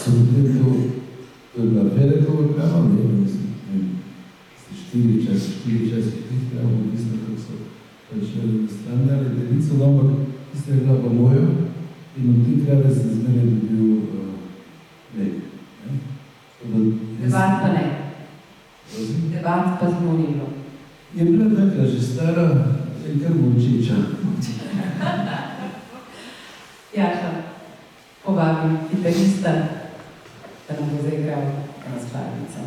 so potem to je bila Ferekova krava, štiri časi, 5 krav, mislim, kako so pač strani dali devico, ampak tista je bila pa moja in od te krave sem zmeraj dobil mlek. Debat pa ne. Debat pa zelo ni bilo. Je bila taka že stara, kar molčeča. Jaša, povabim kitarista, da nam bo zaigral eno skladnico.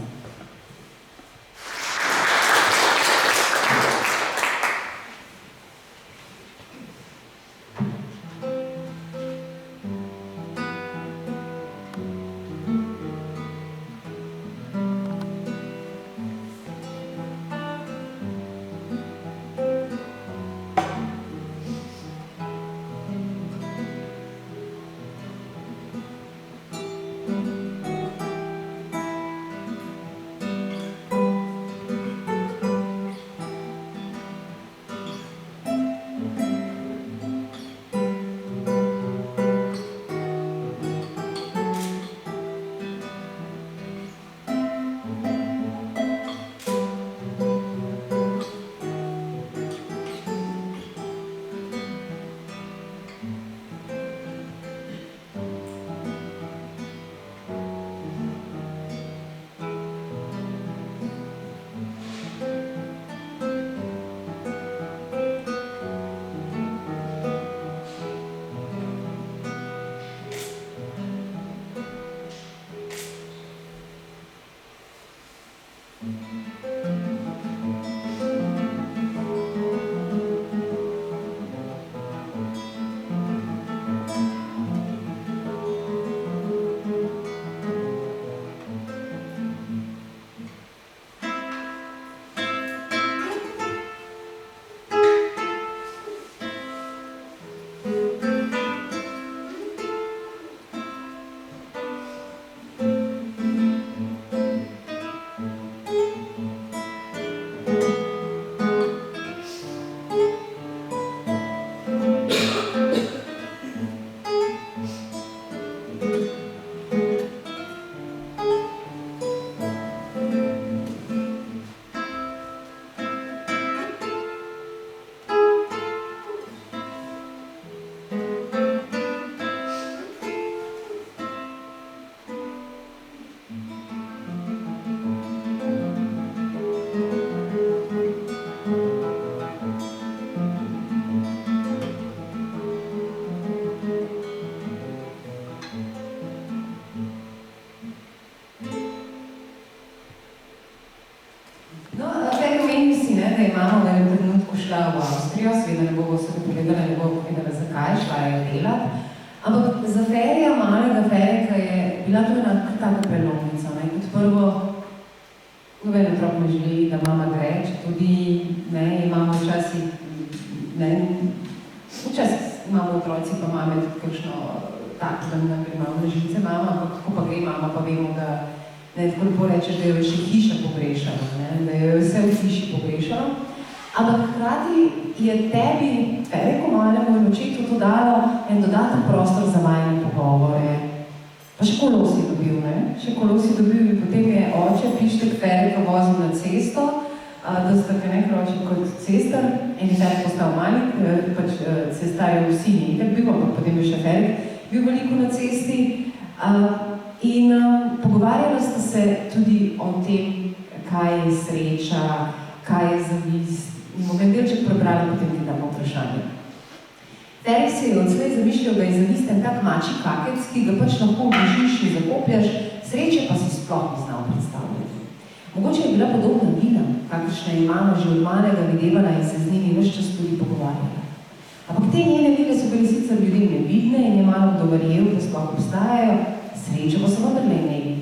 mama v enem trenutku šla v Avstrijo, seveda ne bo se povedala, ne bo povedala, zakaj, šla je delat. Ampak za Ferija, malega Ferika, je bila to ena taka prelomnica. Kot prvo, noben otrok ne želi, da mama gre, če tudi imamo včasih, včasih imamo otroci, pa mame tudi kakšno tako, da imamo na živce mama, ampak ko pa gre mama, pa vemo, da tako lepo rečeš, da jo še hiša pogrešala, da jo je vse v hiši pogrešala. Ampak hkrati je tebi, Feriku malemu in očetu to dalo en dodaten prostor za vajne pogovore. Pa še kolo si dobil, Še kolo si dobil in potem je oče Pištek Ferika vozil na cesto, da sta te nekroči kot cestar, en Ferik postal mali, pač cestar je vsi nekaj bil, ampak potem je še Ferik bil veliko na cesti. In pogovarjala sta se tudi o tem, kaj je sreča, kaj je zavist. In bom en delček prebrala, potem ti damo vprašanje. Ferik se je odslej zamišljal, da je zavist en tak mači kakec, ki ga pač lahko obdržiš in zakopljaš, sreče pa si sploh ni znal predstavljati. Mogoče je bila podobna vina, kakršna je mama že od malega videvala in se z njimi ves čas tudi pogovarjala. Ampak te njene vile so bili sicer ljudem nevidne in je malo kdo verjel, da sploh obstajajo, srečo pa so vendarle imeli.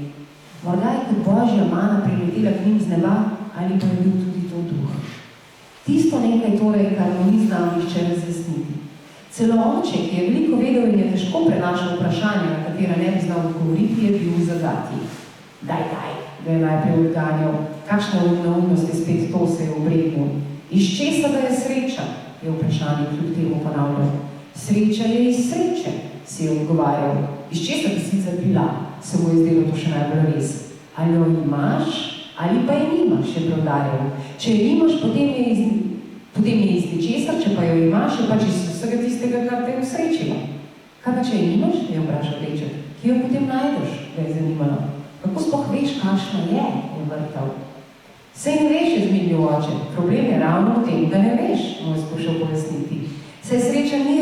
Morda je kot božja mana priletela k njim z neba, ali pa je bil tudi to duh. Tisto nekaj torej, kar mu ni znal nihče razjasniti. Celo oče, ki je veliko vedel in je težko prenašal vprašanja, na katera ne bi znal odgovoriti, je bil v zagati. Daj, ga je najprej odganjal. Kakšna neumnost je spet to, se je obregnil. Iz česa da je sreča? Je vprašanje kljub temu ponavljal. Sreča je iz sreče, si je odgovarjal. Iz česa bi sicer bila, se mu je zdelo to še najbolj res. Ali jo imaš, ali pa je nimaš, je preudarjal. Če jo imaš, potem je iz ničesar, če pa jo imaš, je pač iz vsega tistega, kar te je usrečilo. Kaj pa če jo nimaš, je vprašal deček. Kje jo potem najdeš, ga je zanimalo. Kako sploh veš, kakšna je vrtal. Sej ne veš, je zmignil oče. Problem je ravno v tem, da ne veš, mu je skušal pojasniti. Saj sreča ni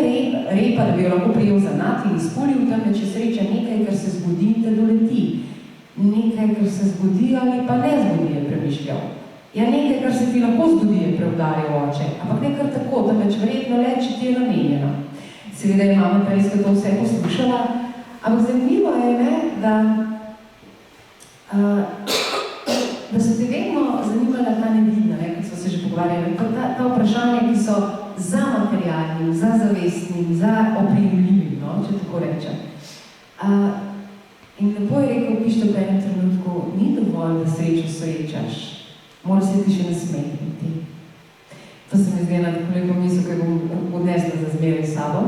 repa, da bi jo lahko prijel za nat in izpulil, temveč je sreča nekaj, kar se zgodi in te doleti. Nekaj, kar se zgodi ali pa ne zgodi, je premišljal. Ja, nekaj, kar se ti lahko zgodi, je preudaril oče, ampak ne kar tako, temveč verjetno le, če ti je namenjeno. Seveda je mama Preiska to vse poslušala, ampak zanimivo je, da so te vedno zanimala ta nevidna, kot smo se že pogovarjali, ta vprašanja, ki so za materialnim, za zavestnim, za oprijemljivim, če tako rečem. In lepo je rekel Pištek v enem trenutku, ni dovolj, da srečo srečaš, mora se ti še nasmehniti. To se mi zdi ena tako lepo misel, ki bom odnesla za zmeraj s sabo.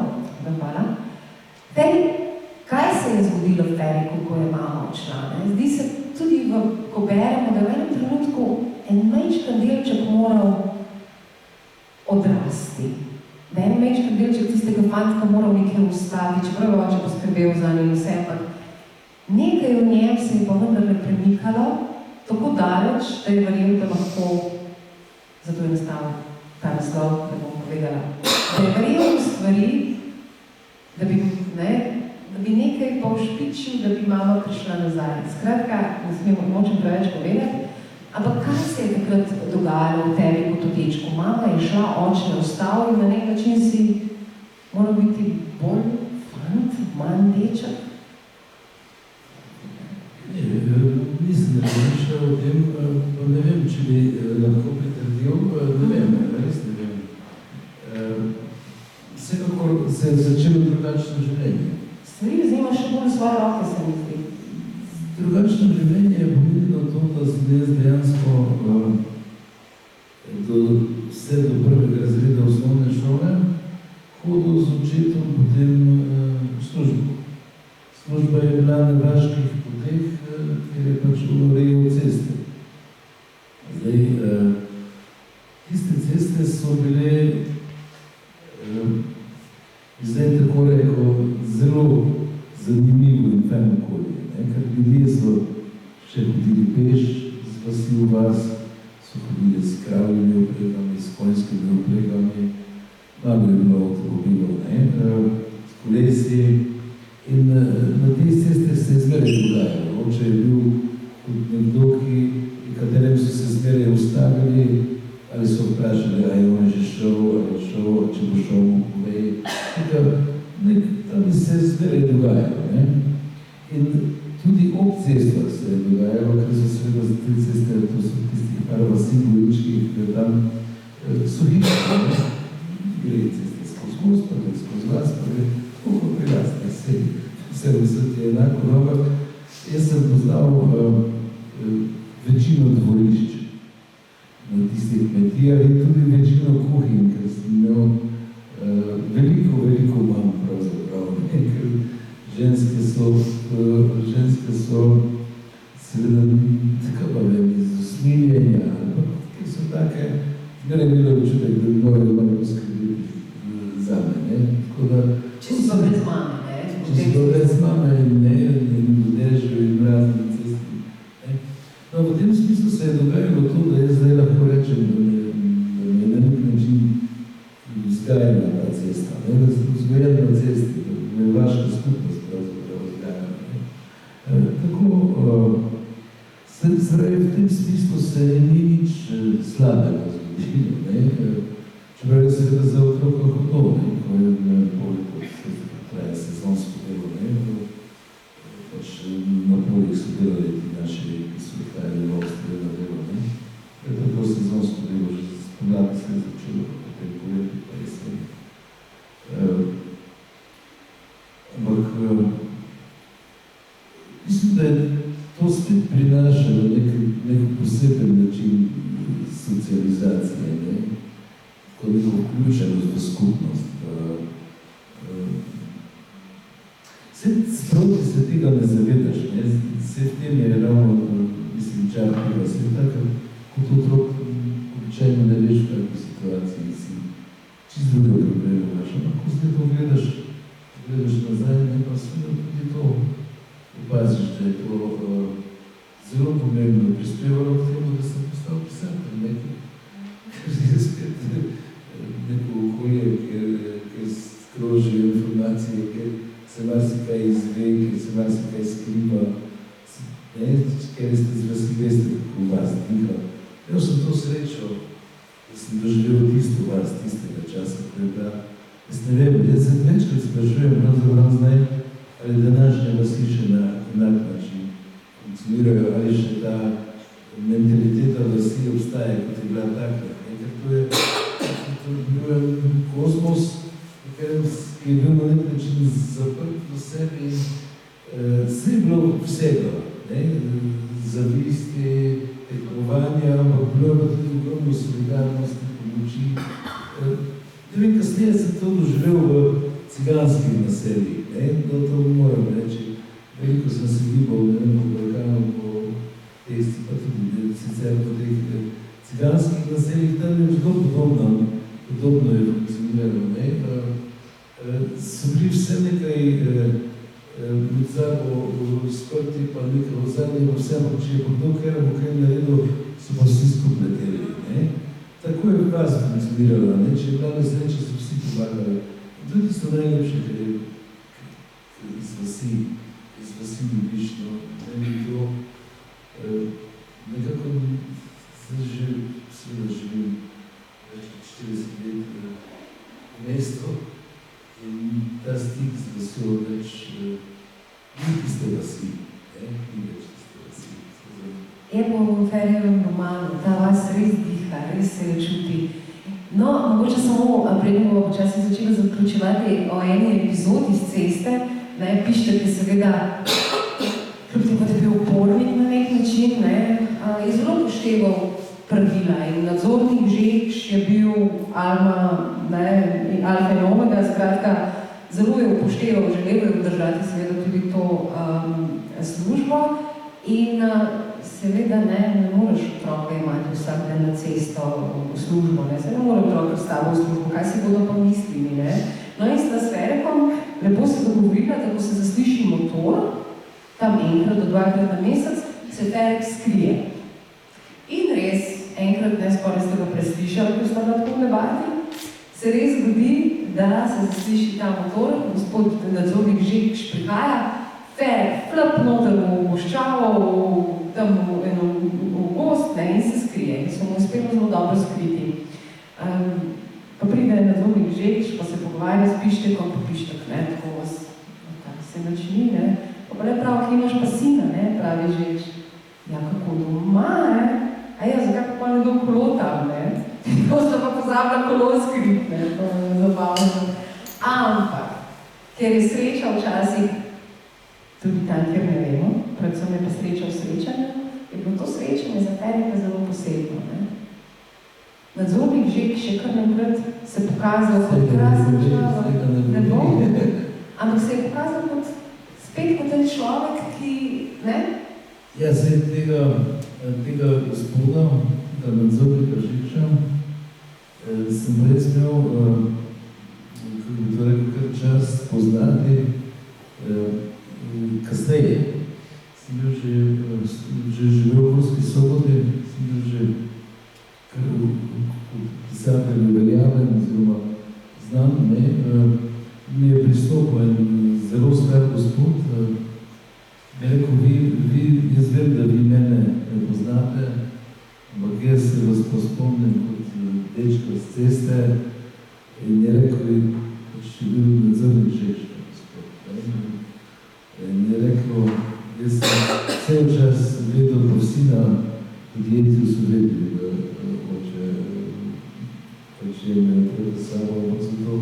Hvala. Kaj se je zgodilo v Feriku, ko je mama odšla? Zdi se tudi, ko beremo, da v enem trenutku en majčkan delček moral odrasti. Da en majčkan delček tistega fantka moral nekaj ustati, čeprav je oče poskrbel za njim vse, ampak nekaj v njem se je pa vendarle premikalo, tako daleč, da je verjel, da lahko, zato je nastal ta naslov, da bom povedala, da je verjel v stvari, da bi nekaj povšpičil, da bi mama prišla nazaj. Skratka, ne smemo močem preveč povedati, ampak kaj se je takrat dogajalo v tebi kot v dečku? Mama je šla, oče je ostal in na nek način si moral biti bolj fant, manj deček. Nisem razmišljal o tem, ne vem, če bi lahko pritrdil, ne vem, res ne vem. Vsekakor se je začelo drugačno življenje. Stvari vzima še bolj svoje roke, se mi zdi. Drugačno življenje je pomenilo to, da sem jaz dejansko vse do prvega razreda osnovne šole hodil z očetom potem v službo. Služba je bila na Vaških poteh, kjer je pač urejal ceste. Tiste ceste so bile, zdaj tako rekel, zelo zanimivo in fajn okolje. Ker ljudje so še hodili peš z vasi v vas, so hodili s kravljimi opregami, s konjskimi opregami, malo je bilo avtomobilov, s kolesi. In na teh cestah se je zmeraj dogajalo. Oče je bil kot nekdo, katerem so se zmeraj ustavili, ali so vprašali, a je on že šel, ali je šel, če bo šel mu povej. Tam bi se zdaj dogajalo. Ne? In tudi ob cestah se je dogajalo, ker so seveda te ceste, to so tistih par vasi bojičkih, tam so hitro, ne? Gre ceste skozi gost, pa gre skozi vas, pa gre tako pri vas, ne? Vse ti je enako, ampak jaz sem poznal večino dvorišč na tistih kmetijah in tudi večino kuhinj, ker sem imel veliko manj pravzaprav, ker ženske so seveda tako pa vem, iz usmiljenja, ki so take, mene je bilo občutek, da bi morajo malo poskrbiti zame, ne? Tako da... Če si pa brez mame, ne? Če si pa brez mame in ne, in dežju in razne cesti, ne? No, v tem smislu se je dogajalo to, da jaz zdaj lahko rečem, da me na nek način vzgajala ta cesta, ne? Da sem vzgajala na cesti, da me je vaša skupnost pravzaprav vzgajala, ne? Tako, v tem smislu se ni nič slabega zgodilo, ne? Čeprav je seveda za otroka hotovo, ne? Ko je koliko traja sezonsko delo, ne? Pač na poljih so delali ti naši, ki so trajali lovstvo na delo, ne? Je tako sezonsko delo, že spomladi se je začelo, potem poleti pa jesen. Ampak mislim, da je to spet prinašalo nek poseben način socializacije, ne? Ko neko vključenost v skupnost. Sproti se tega ne zavedaš, ne? Vse v tem je ravno, mislim, čar tega sveta, kot otrok običajno ne veš v kakvi situaciji, si čisto drugo preprevaš. Ampak ko zdaj to gledaš nazaj, ne pa seveda tudi to opaziš, da je to zelo pomembno prispevalo k temu, da sem postal pisatelj, ker je spet neko okolje, ker skrožijo informacije, ker se marsikaj izve, ker se marsikaj skriva, ker ste z vasi veste, kako vas diha. Imel sem to srečo, da sem doživel tisto vas, tistega časa, ko je bila. Jaz ne vem, jaz se večkrat sprašujem, pravzaprav zdaj, ali današnje vasi še na enak način funkcionirajo, ali še ta mentaliteta vasi obstaja, kot je bila takrat. Ker to je bil kozmos, ki je bil na nek način zaprt v sebi. Vse je bilo vsega, zavisti, tekmovanja, ampak bilo je tudi ogromno solidarnosti, pomoči. Ne vem, kasneje sem to doživel v ciganskih naseljih, to moram reči. Veliko sem se gibal, po Balkanu, po testi, pa tudi sicer po teh ciganskih naseljih, tam je zelo podobno je funkcioniralo. So bili vse nekaj med sabo sprti, pa nekaj od zadnjega vse, ampak če je pa kdo kaj naredil, so pa vsi skupaj delili. Tako je vas funkcioniralo, če je bila nesreča, so vsi pomagali. In to je tisto najlepše, ker je iz vasi dobiš, nekako že seveda živim več kot 40 let v mestu in ta stik z vasjo več ni tiste vasi, ni več tiste vasi. Je po Ferjevem romanu, ta vas res diha, res se jo čuti. No, mogoče samo prednjo počasi začela zaključevati o eni epizodi z ceste, Pišček je seveda, kljub tem, kot je bil upornik na nek način, je zelo upošteval pravila in nadzornik Žekš je bil alfa in omega, skratka, zelo je upošteval, želel je obdržati seveda tudi to službo in seveda ne moreš otroka imati vsak dan na cesto v službo, se ne more otroka s tabo v službo, kaj si bodo pa mislili, No in s Tasferekom lepo se dogovorila, da ko se zasliši motor, tam enkrat do dvakrat na mesec, se Ferek skrije. In res, enkrat skoraj ste ga preslišali, ko sta lahko glebati, se res zgodi, da se zasliši ta motor, gospod nadzornik Žekš prihaja, Ferek flap noter v goščavo, tam v gost in se skrije. misli, ki so mu uspelo zelo dobro skriti. Pa pride nadzornik Žeč, pa se pogovarja s Pištekom, pa Pištek, ne, tako se načini, ne. Pa le prav, ki imaš pa sina, ne, pravi Žeč. Ja, kako doma, ne? A ja, zakaj pa nekdo kolo tam, ne? To sta pa pozabila kolo skrit, ne, to je zabavno. Ampak, ker je sreča včasih tudi tam, kjer ne vemo, predvsem je pa sreča v srečanju, je bilo to srečanje za Ferika zelo posebno, ne? Nadzornik Žek še kar nekrat se pokazal kot krasen človek, ne bo, ampak se je pokazal kot spet kot ten človek, ki, ne? Ja, se tega gospoda, tega nadzornika Žekša, sem res imel, kako bi to rekel, kar čas poznati, kasneje. Sem bil že živel v Murski Soboti, sem bil že pisatelj veljaven oziroma znam, mi je pristopil en zelo star gospod, mi je rekel, jaz vem, da vi mene ne poznate, ampak jaz se vas spomnim kot dečka z ceste in je rekel, pač je bil nadzornik Žekša gospod. In je rekel, jaz sem cel čas gledal po sina podjetju so vedeli, da hoče pač je imel pred sabo, ampak so to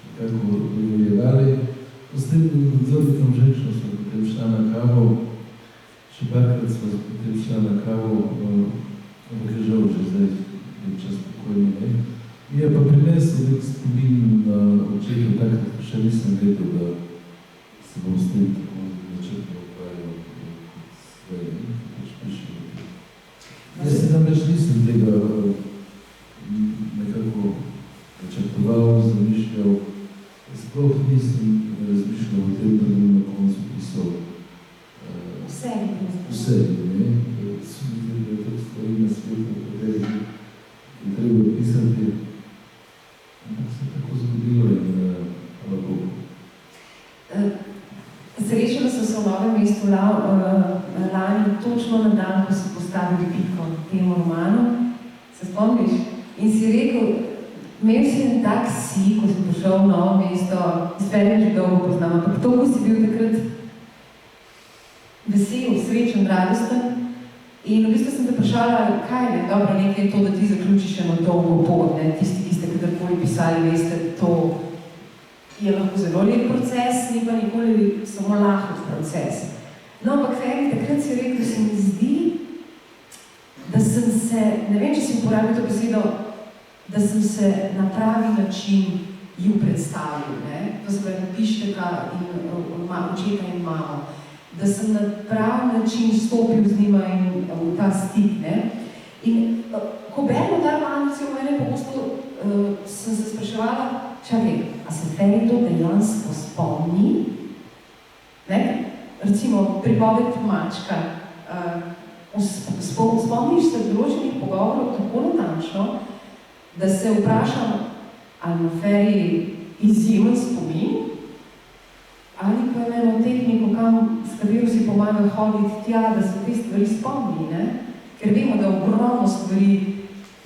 nekako dovoljevali. S tem nadzornikom Žekša smo potem šla na kavo, še parkrat smo potem šla na kavo, ampak je žal že zdaj čas pokojno, ne. Je pa prinesel nek spomin na očetu, takrat pa še nisem vedel, da se bom s tem tako načrtno ukvarjal kot svoje, pač pišem. Jaz se namreč nisem tega nekako načrtoval, zamišljal, sploh nisem razmišljal o tem, da bom na koncu pisal vse, ne? Sumite, da je to stvari na svetu, v katerih je treba pisati. Ampak se je tako zgodilo in hvala Bogu. Srečali so se v Novem mestu lani točno na dan, ko so postavili piko temu romanu. Se spomniš? In si rekel, imel si en tak si, ko si prišel v Novo mesto, izvedel že dolgo poznam, ampak to, ko si bil takrat vesel, srečen, radosten. In v bistvu sem te vprašala, kaj ne, dobro, nekaj je to, da ti zaključiš eno dolgo pot, ne, tisti, ki ste kadarkoli pisali, veste, to je lahko zelo lep proces, ni pa nikoli samo lahko proces. No, ampak Feri, takrat si rekel, se mi zdi, da sem se, ne vem, če si uporabil to besedo, da sem se na pravi način ju predstavil, ne, to se pravi Pišteka in očeta in mamo, da sem na pravi način stopil z njima in v ta stik, ne. In ko beremo ta roman, v mene pogosto sem se spraševala, čakaj, a se Feri to dejansko spomni? Ne? Recimo, pripoved Mačka. Spomniš se določenih pogovorov tako natančno, da se vprašam, ali ima Feri izjemen spomin, ali pa ima eno tehniko, s katero si pomaga hoditi tja, da se te stvari spomni, ne? Ker vemo, da ogromno stvari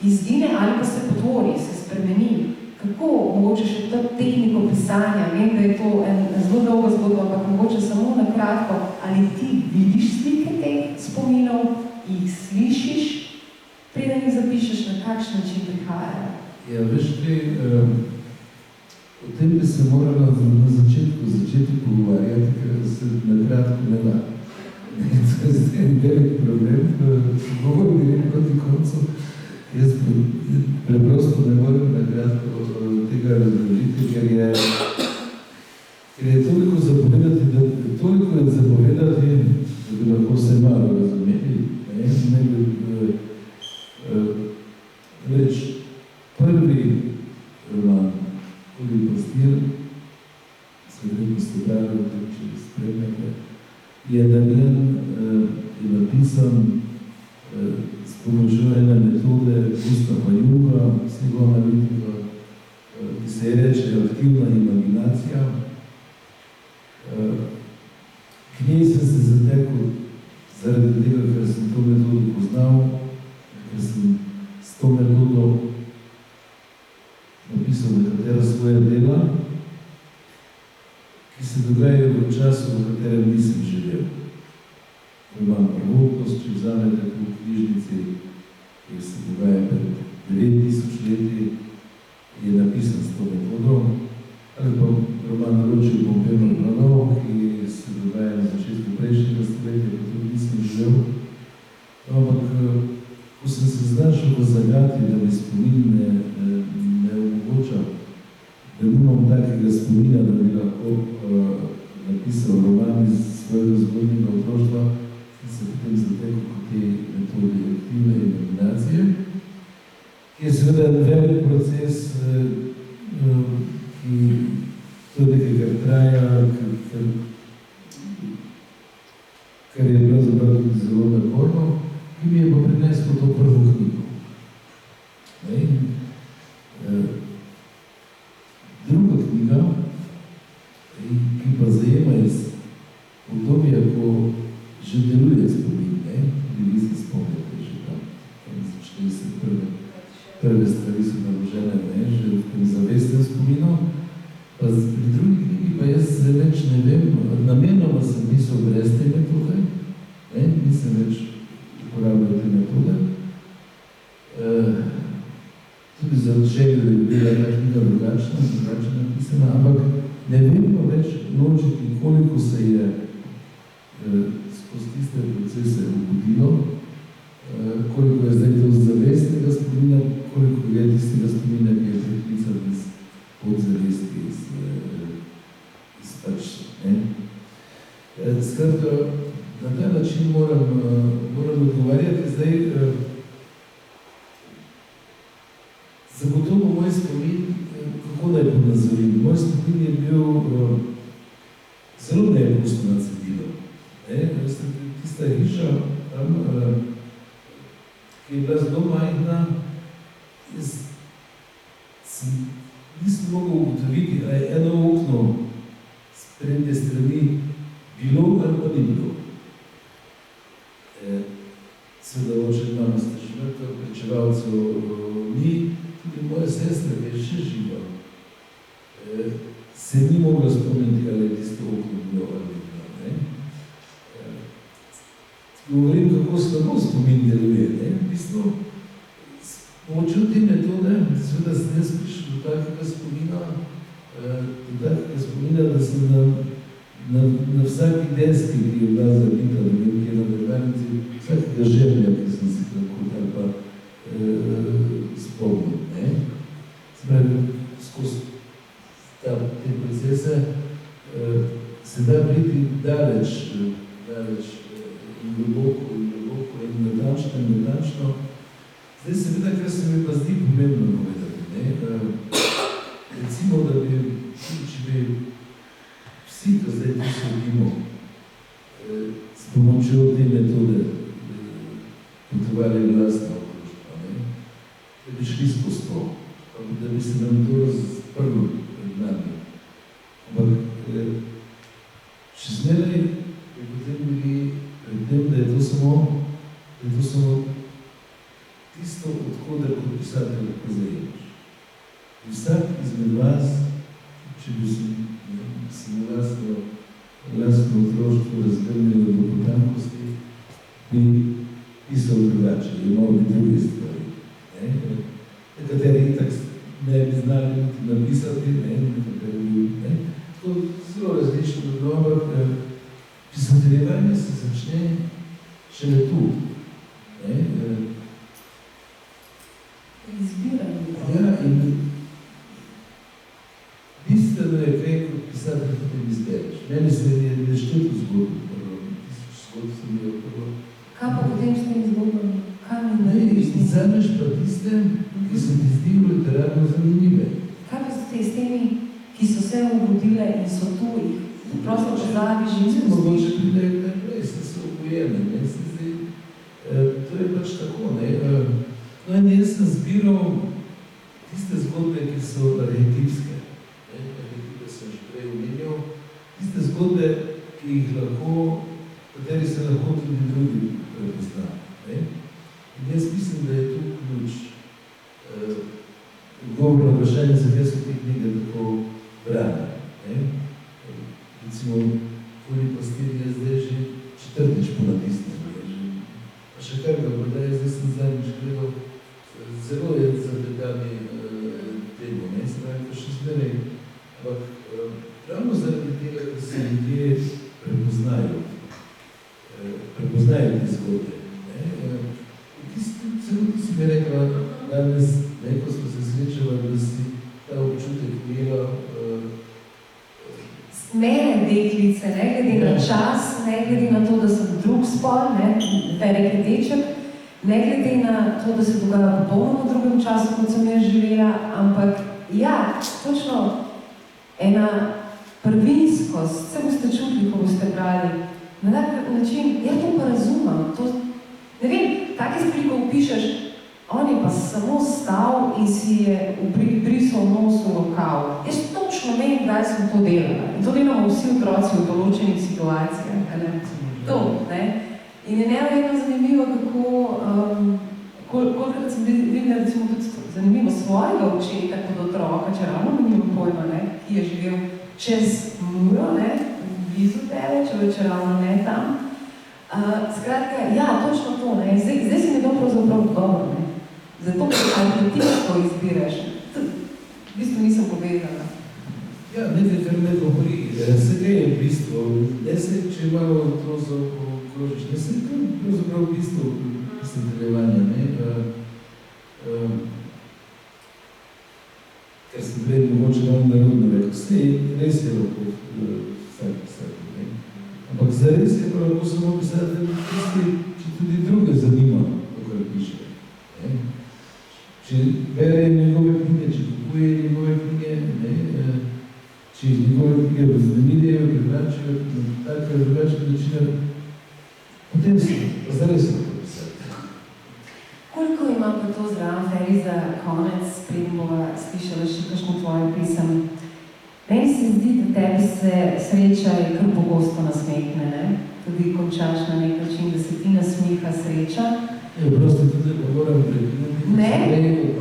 izgine ali pa se potvori, se spremeni. Kako mogoče še to tehniko pisanja, vem, da je to ena zelo dolga zgodba, ampak mogoče samo na kratko, ali ti vidiš slike teh spominov, jih slišiš, preden jih zapišeš, na kakšen način prihajajo? Ja, veš, o tem bi se morala na začetku začeti pogovarjati, ker se na kratko ne da. To je zdaj en velik problem, se govorim direkt proti koncu. Jaz preprosto ne morem na kratko tega razložiti, ker je toliko zapovedati, da bi lahko vse malo razumeli. Reč, prvi roman, Prvi pastir, se veliko ste brali, če spremljate, je narejen, je napisan s pomočjo ene metode Gustava Junga, psihoanalitika, ki se je reče aktivna imaginacija. K njej sem se zatekel zaradi tega, ker sem to metodo poznal, ker sem s to metodo napisal nekatera svoja dela, ki se dogajajo v času, v katerem nisem živel. Roman Prvotnost, če vzamete v knjižnici, ki se dogaja pred 9000 leti, je napisan s to metodo, ali pa roman Naročil Pompejno Planov, ki se dogaja na začetku prejšnjega stoletja, pa tudi nisem živel. Ampak, ko sem se znašel v zagati, da mi spomin ne omogoča, da nimam takega spomina, da bi lahko napisal roman iz svojega zgodnjega otroštva, sem se potem zatekal kot te metode aktivne imaginacije, ki je seveda velik proces, ki to nekaj, kar traja, kar je pravzaprav tudi zelo naporno, ki mi je pa prineslo to prvo knjigo. Druga knjiga, ki pa zajema iz obdobja, ko že deluje spomin, vi se spomnite že tam začeli se prve stvari so naložene, že v tem zavestnem spominu, pa pri drugi knjigi pa jaz več ne vem, namenoma sem pisal brez te metode, nisem več uporabljal te metode. Tudi za željo je bila ta knjiga drugačna napisana, ampak ne vem pa več ločiti, koliko se je skozi tiste procese obudilo, koliko je zdaj to zavestnega spomina, koliko je tistega spomina, ki je preklican iz podzavesti, iz pač, skratka, na ta način moram odgovarjati. Zdaj, zagotovo moj spomin, kako naj ponazorim, moj spomin je bil zelo neokusno na cedilu. Tista hiša tam, ki je bila zelo majhna, nisem mogel ugotoviti, da je eno okno s prednje strani bilo ali pa ni bilo. Seveda oče mama sta že mrtva, pričevalcev ni, tudi moja sestra, ki je še živa, se ni mogla spomniti, ali je tisto okno bilo ali ni bilo. Govorim, kako slabo spomin deluje. V bistvu, s pomočjo te metode, seveda sem jaz prišel do takega spomina, da sem na vsaki deski, ki je bila zabita, da vem, kje na drganici, vsakega želja, ki sem si tako ali pa spomnil. Spravi, skozi te procese se da priti daleč in globoko in natančno. Zdaj seveda, kar se mi pa zdi pomembno povedati, recimo, da bi, če bi vsi, ko zdaj tu sedimo, s pomočjo te metode potovali vlastno okrožbo, da bi šli skozi to, da bi se nam to razprlo pred nami. Ampak, še zmeraj bi potem bili pred tem, da je to samo tisto, odkoder kot pisatelj lahko zajemaš. Vsak izmed vas, če bi se na lastno otroštvo razgrnilo do potankosti, bi pisal drugače, imel bi druge stvari. Nekateri itak ne bi znali niti napisati, tako zelo različno dobro, pisateljevanje se začne šele tu. Ja, in bistveno je kaj, kot pisatelj potem izbereš. Meni se je nešteto zgodbo, 1000 zgodb sem imel prvo. Kaj pa potem s tem zgodbami? Vzameš pa tiste, ki se ti zdijo literarno zanimive. Kaj pa s temi, ki so se obudile in so tu jih? Prosto pozabiš in se mogoče pride naprej, se obujene. To je pač tako. No in jaz sem zbiral tiste zgodbe, ki so arhetipske. Arhetipe sem že prej omenjal. Tiste zgodbe, kateri se lahko tudi drugi prepoznajo. In jaz mislim, da je tu ključ odgovor na vprašanje, zakaj so te knjige tako brane. Recimo, Furi pastir je zdaj že 4. ponatisnjen. Pa še kar ga prodaje, zdaj sem zadnjič gledal, zelo je zapletani temo, ne? Se pravi, pa še zmeraj. Ampak ravno zaradi tega, ker se ljudje prepoznajo te zgodbe. Celo ti si mi rekla danes, ko smo se srečali, da si ta občutek ujela. Mene deklice, ne glede na čas, ne glede na to, da sem drug spol, velik je deček, ne glede na to, da se dogaja popolnoma v drugem času, kot sem jaz živela, ampak ja, točno ena prvinskost, vse boste čutili, ko boste brali, na tak način, ja to pa razumem, to, ne vem, take stvari, ko opišeš, on je pa samo stal in si je brisal nos v rokav. Jaz točno vem, kdaj sem to delala. In to delamo vsi otroci v določenih situacijah. To, ne? In je neverjetno zanimivo, kako, kolikrat sem videla, recimo tudi zanimivo svojega očeta kot otroka, če ravno nimam pojma, ne? Ki je živel čez Muro, ne? Blizu tebe, če ravno ne tam. Skratka, ja, točno to, ne? Zdaj si mi to pravzaprav dobro, ne? Zato, ker ti to izbiraš. V bistvu nisem povezana. Ja, nekaj, kar me govori. Se kaj je v bistvu? Ne se, če malo to zaokrožiš, ne se, pravzaprav v bistvu nadaljevanja, ne? Ker sem prej mogoče malo narodno rekel, vse res je lahko vsak pisati, ne? Ampak zares je pa lahko samo pisati, če tudi druge zanima, to, kar piše. Če bere njegove knjige, če kupuje njegove knjige, če njegove knjige vznemirjajo, privlačijo, na take drugačne načine, potem se pa zares lahko pisati. Koliko ima pa to zraven, Feri, za konec, preden bova slišala še kakšno tvojo pisem? Meni se zdi, da tebi se sreča je kar pogosto nasmehne, ne? Tudi končaš na nek način, da se ti nasmiha sreča. Prosto tudi pa moram prekiniti. Ne?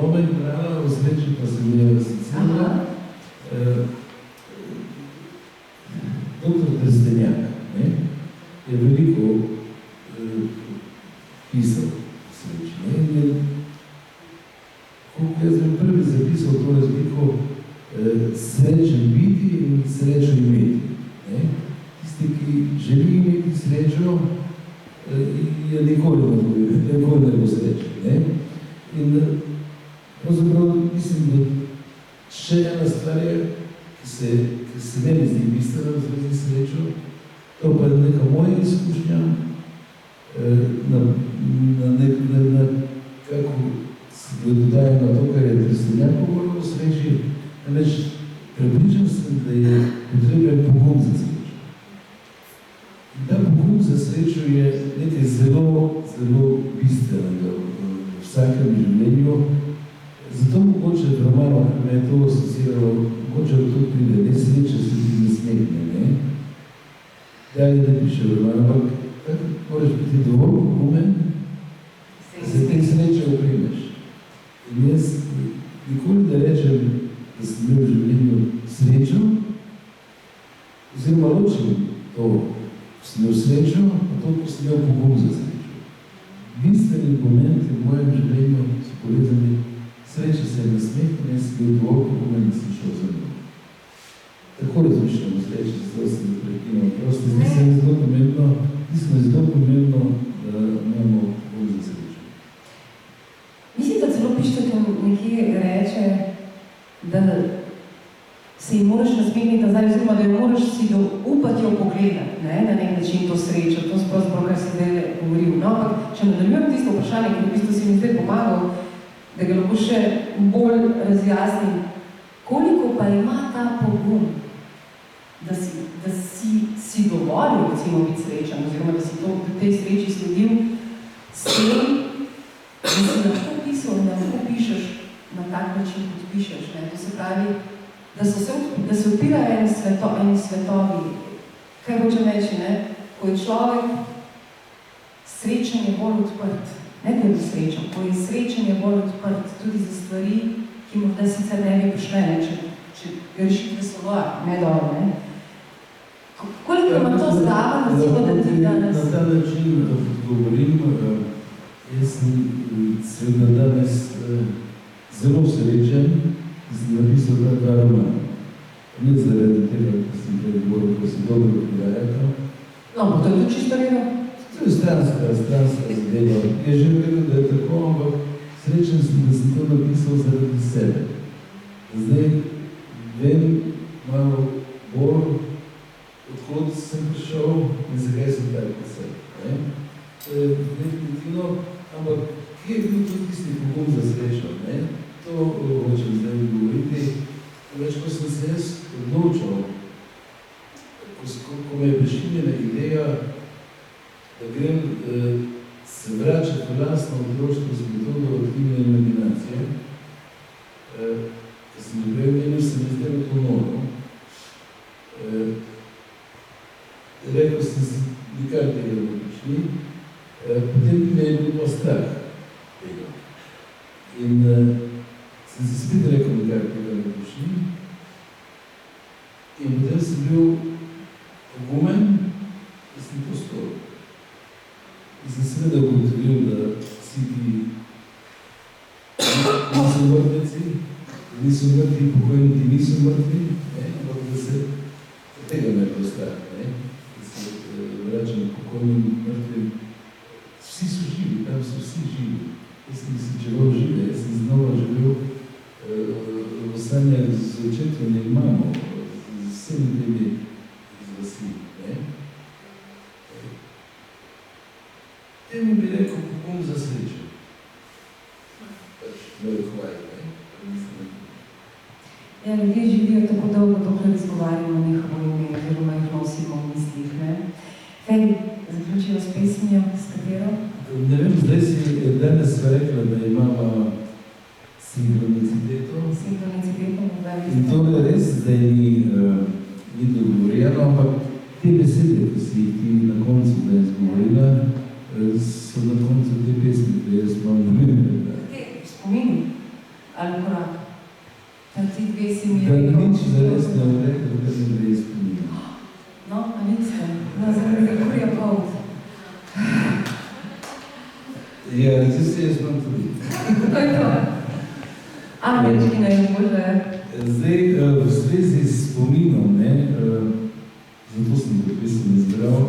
Omen brala, v sreči pa se mi je asociirala. Doktor Trstenjak je veliko pisal sreči. Koliko jaz bom prvi zapisal to razliko srečen biti in srečo imeti. Tisti, ki želi imeti srečo, je nikoli ne bo srečen. In pravzaprav mislim, da še ena stvar je, ki se meni zdi bistvena v zvezi s srečo, to pa je neka moja izkušnja, kako se dodaja na to, kar je Trstenjak govoril o sreči, namreč prepričan sem, da je potreben pogum za srečo. In ta pogum za srečo je nekaj zelo, zelo bistvenega v vsakem življenju. Zato mogoče v romanu, ker me je to asociiralo, mogoče v to pride, ne sreča se ti nasmehne, ne? Dalje ne piše v romanu, ampak tako moraš biti dovolj pogumen, da se te sreče oprimeš. In jaz nikoli ne rečem, da sem imel v življenju srečo, oziroma ločim to, ko sem imel srečo, pa to, ko sem imel pogum za srečo. Bistveni momenti v mojem življenju so povezani, sreča se je nasmehne, jaz sem bil dovolj pogumen, da sem šel za mno. Tako razmišljamo sreče, zato sem prekinal. Prosto zdi se mi zelo pomembno, da imamo pogum za srečo. Mislim, da celo pišete nekje reče, da se jim moraš nasmehniti nazaj, oziroma da jo moraš si upati jo pogledati, ne, na nek način to srečo, to sprosto, kar si zdaj govoril. No, ampak, če nadaljujem tisto vprašanje, ki v bistvu si mi zdaj pomagal, da ga lahko še bolj razjasnim, koliko pa ima ta pogum, da si dovolil, recimo, biti srečen, oziroma da si to v tej sreči sledil s tem, da si lahko pisal in da lahko pišeš na tak način, kot pišeš. Ne? To se pravi, da se odpirajo eni svetovi. Kaj hočem reči, ne? Ko je človek srečen je bolj odprt, ne ko je srečen, ko je srečen je bolj odprt tudi za stvari, ki morda sicer počne, ne? Če rešitve so ne dobro, ne? Koliko ima to zdrava, recimo, da ti danes? Na ta način govorim, jaz sem seveda danes zelo srečen, da sem napisal ta dva romana. Ne zaradi tega, ko sem pregovoril, ko se dobro pogajata. No, pa to je tudi čisto redo? To je stranska zadeva. Je že vedel, da je tako, ampak srečen sem, da sem to napisal zaradi sebe. Zdaj vem malo bolj, odhod sem prišel in zakaj sem tako vse. To je definitivno, ampak kje je bil tudi tisti pogum za srečo? To hočem zdaj govoriti. Več, ko sem se jaz odločil, ko me je prišljena ideja, da grem se vračati v lastno otroštvo z metodo aktivne imaginacije, ko sem dobil menil, se mi zdaj to noro. Rekel sem si, nikar tega ne prišli, potem me je bilo pa strah tega. In sem si spet rekel, nikar tega ne prišli. In potem sem bil pogumen, da sem to storil. In sem seveda ugotovil, da vsi ti niso mrtveci, da niso mrtvi, pokojniki niso mrtvi, ampak da se tega me je bilo strah. Vračam pokojnim mrtvim, vsi so živi, tam so vsi živi. Jaz sem si želel žive, jaz sem znova želel v sanjah z očetom in mamo, z vsemi temi izvasi. Temu bi rekel pogum za srečo. Moj hvaj, Ja, ljudje živijo tako dolgo, dokler izgovarjamo njihovo ime, oziroma jih nosimo v mislih, Feri, zaključijo s pesmijo, s katero? Ne vem, zdaj si danes rekla, da imamo sinhroniciteto. In to je res, zdaj ni dogovorjeno, ampak te besede, ko si ti na koncu zdaj izgovorila, so na koncu te pesmi, ki jaz imam namen. Spomini ali korak? Da ti dve si mi rekel. Da nič zares ne rekel, da ne dve spomini. No, a niste? Zaradi kurja povod. Ja, zdaj se jaz imam tudi. To je to. Američki najbolj. Zdaj, v zvezi s spominom, zato sem to pesem izbral,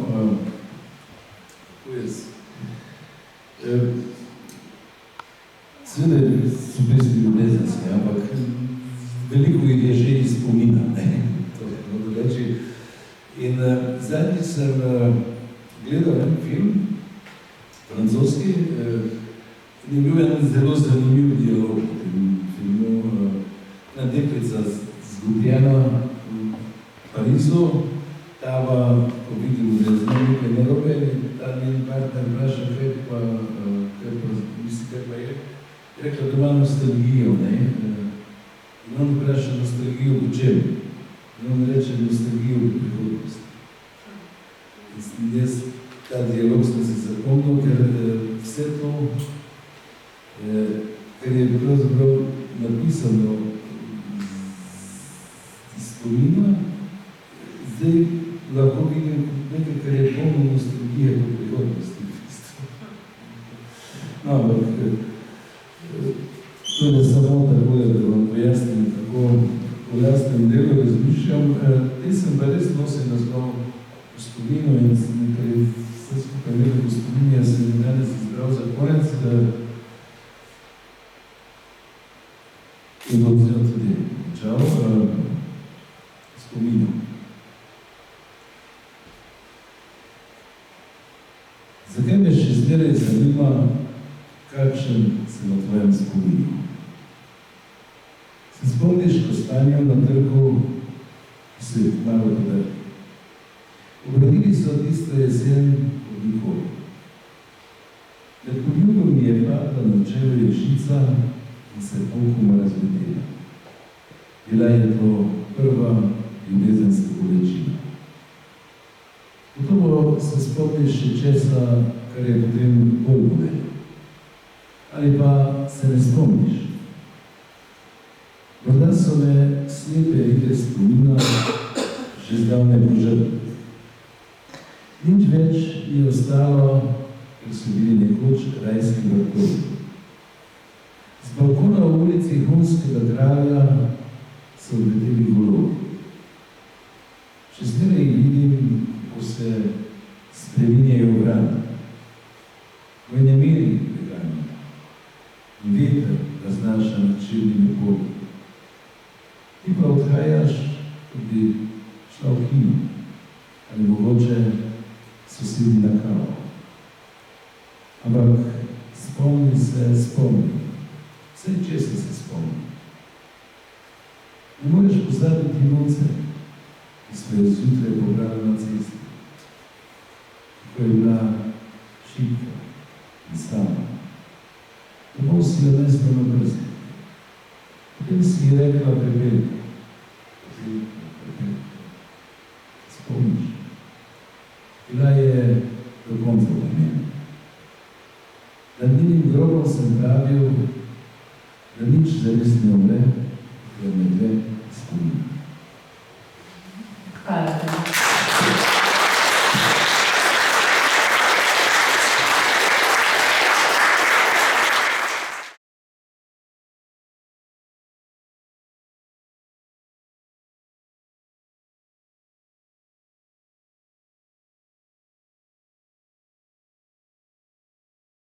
seveda so pesmi ljubezenske, ampak veliko jih je že iz spomina, to moram reči. In zadnjič sem gledal en film, francoski, in je bil en zelo zanimiv dialog v tem filmu. Ena deklica zgubljena v Parizu, tava, ko vidim, da je z njim nekaj narobe, ta njen partner vpraša, kaj pa misli, kaj pa je. Rekla, da ima nostalgijo, in on vpraša nostalgijo v čem? In on reče nostalgijo v prihodnosti. In jaz ta dialog sem si zapomnil, ker vse to, kar je pravzaprav napisano iz spomina, zdaj lahko vidim nekaj, kar je polno nostalgije v prihodnosti. No, ampak to je samo tako, da vam pojasnim, kako v jasnem delu razmišljam. Te sem pa res nosil naslov v spominu in ker je vse skupaj imelo v spomini, jaz sem danes izbral za konec in bom zdaj tudi končal spominu. Zakaj me še zmeraj zanima, kakšen sem na tvojem spominu? Se spomniš, ko stanjal na trgu, ki se je malo podaril? Obrodili so tisto jesen od nikoli. Med poljubom je padla na čelo ježica in se polkoma razvedela. Bila je to prva ljubezenska bolečina. Gotovo se spomniš še česa, kar je potem bolj bolelo. Ali pa se ne spomniš. Morda so me slepe rike spomina že zdavne požrli. Nič več ni ostalo, ker so bili nekoč rajski vrtovi. Z balkona v ulici Hunskega kralja so odleteli golobi. Še zmeraj vidim, ko se spreminjajo vrata. Ko je nemiri preganja in veter raznaša nad črnimi polji. Ti pa odhajaš, ko bi šla v kino, ali mogoče sosedi na kavo. Ampak spomni se, vse česa se spomni. Ne moreš pozabiti noce, ki smo jo zjutraj pobrali na cesti, ko je bila šipka in sama. Domov si jo nesla na brzi. Potem si ji rekla Pepelka. Spomniš? Bila je do konca pomena. Nad njenim grobom sem pravil, da nič zares ne umre, ker me dve spomni.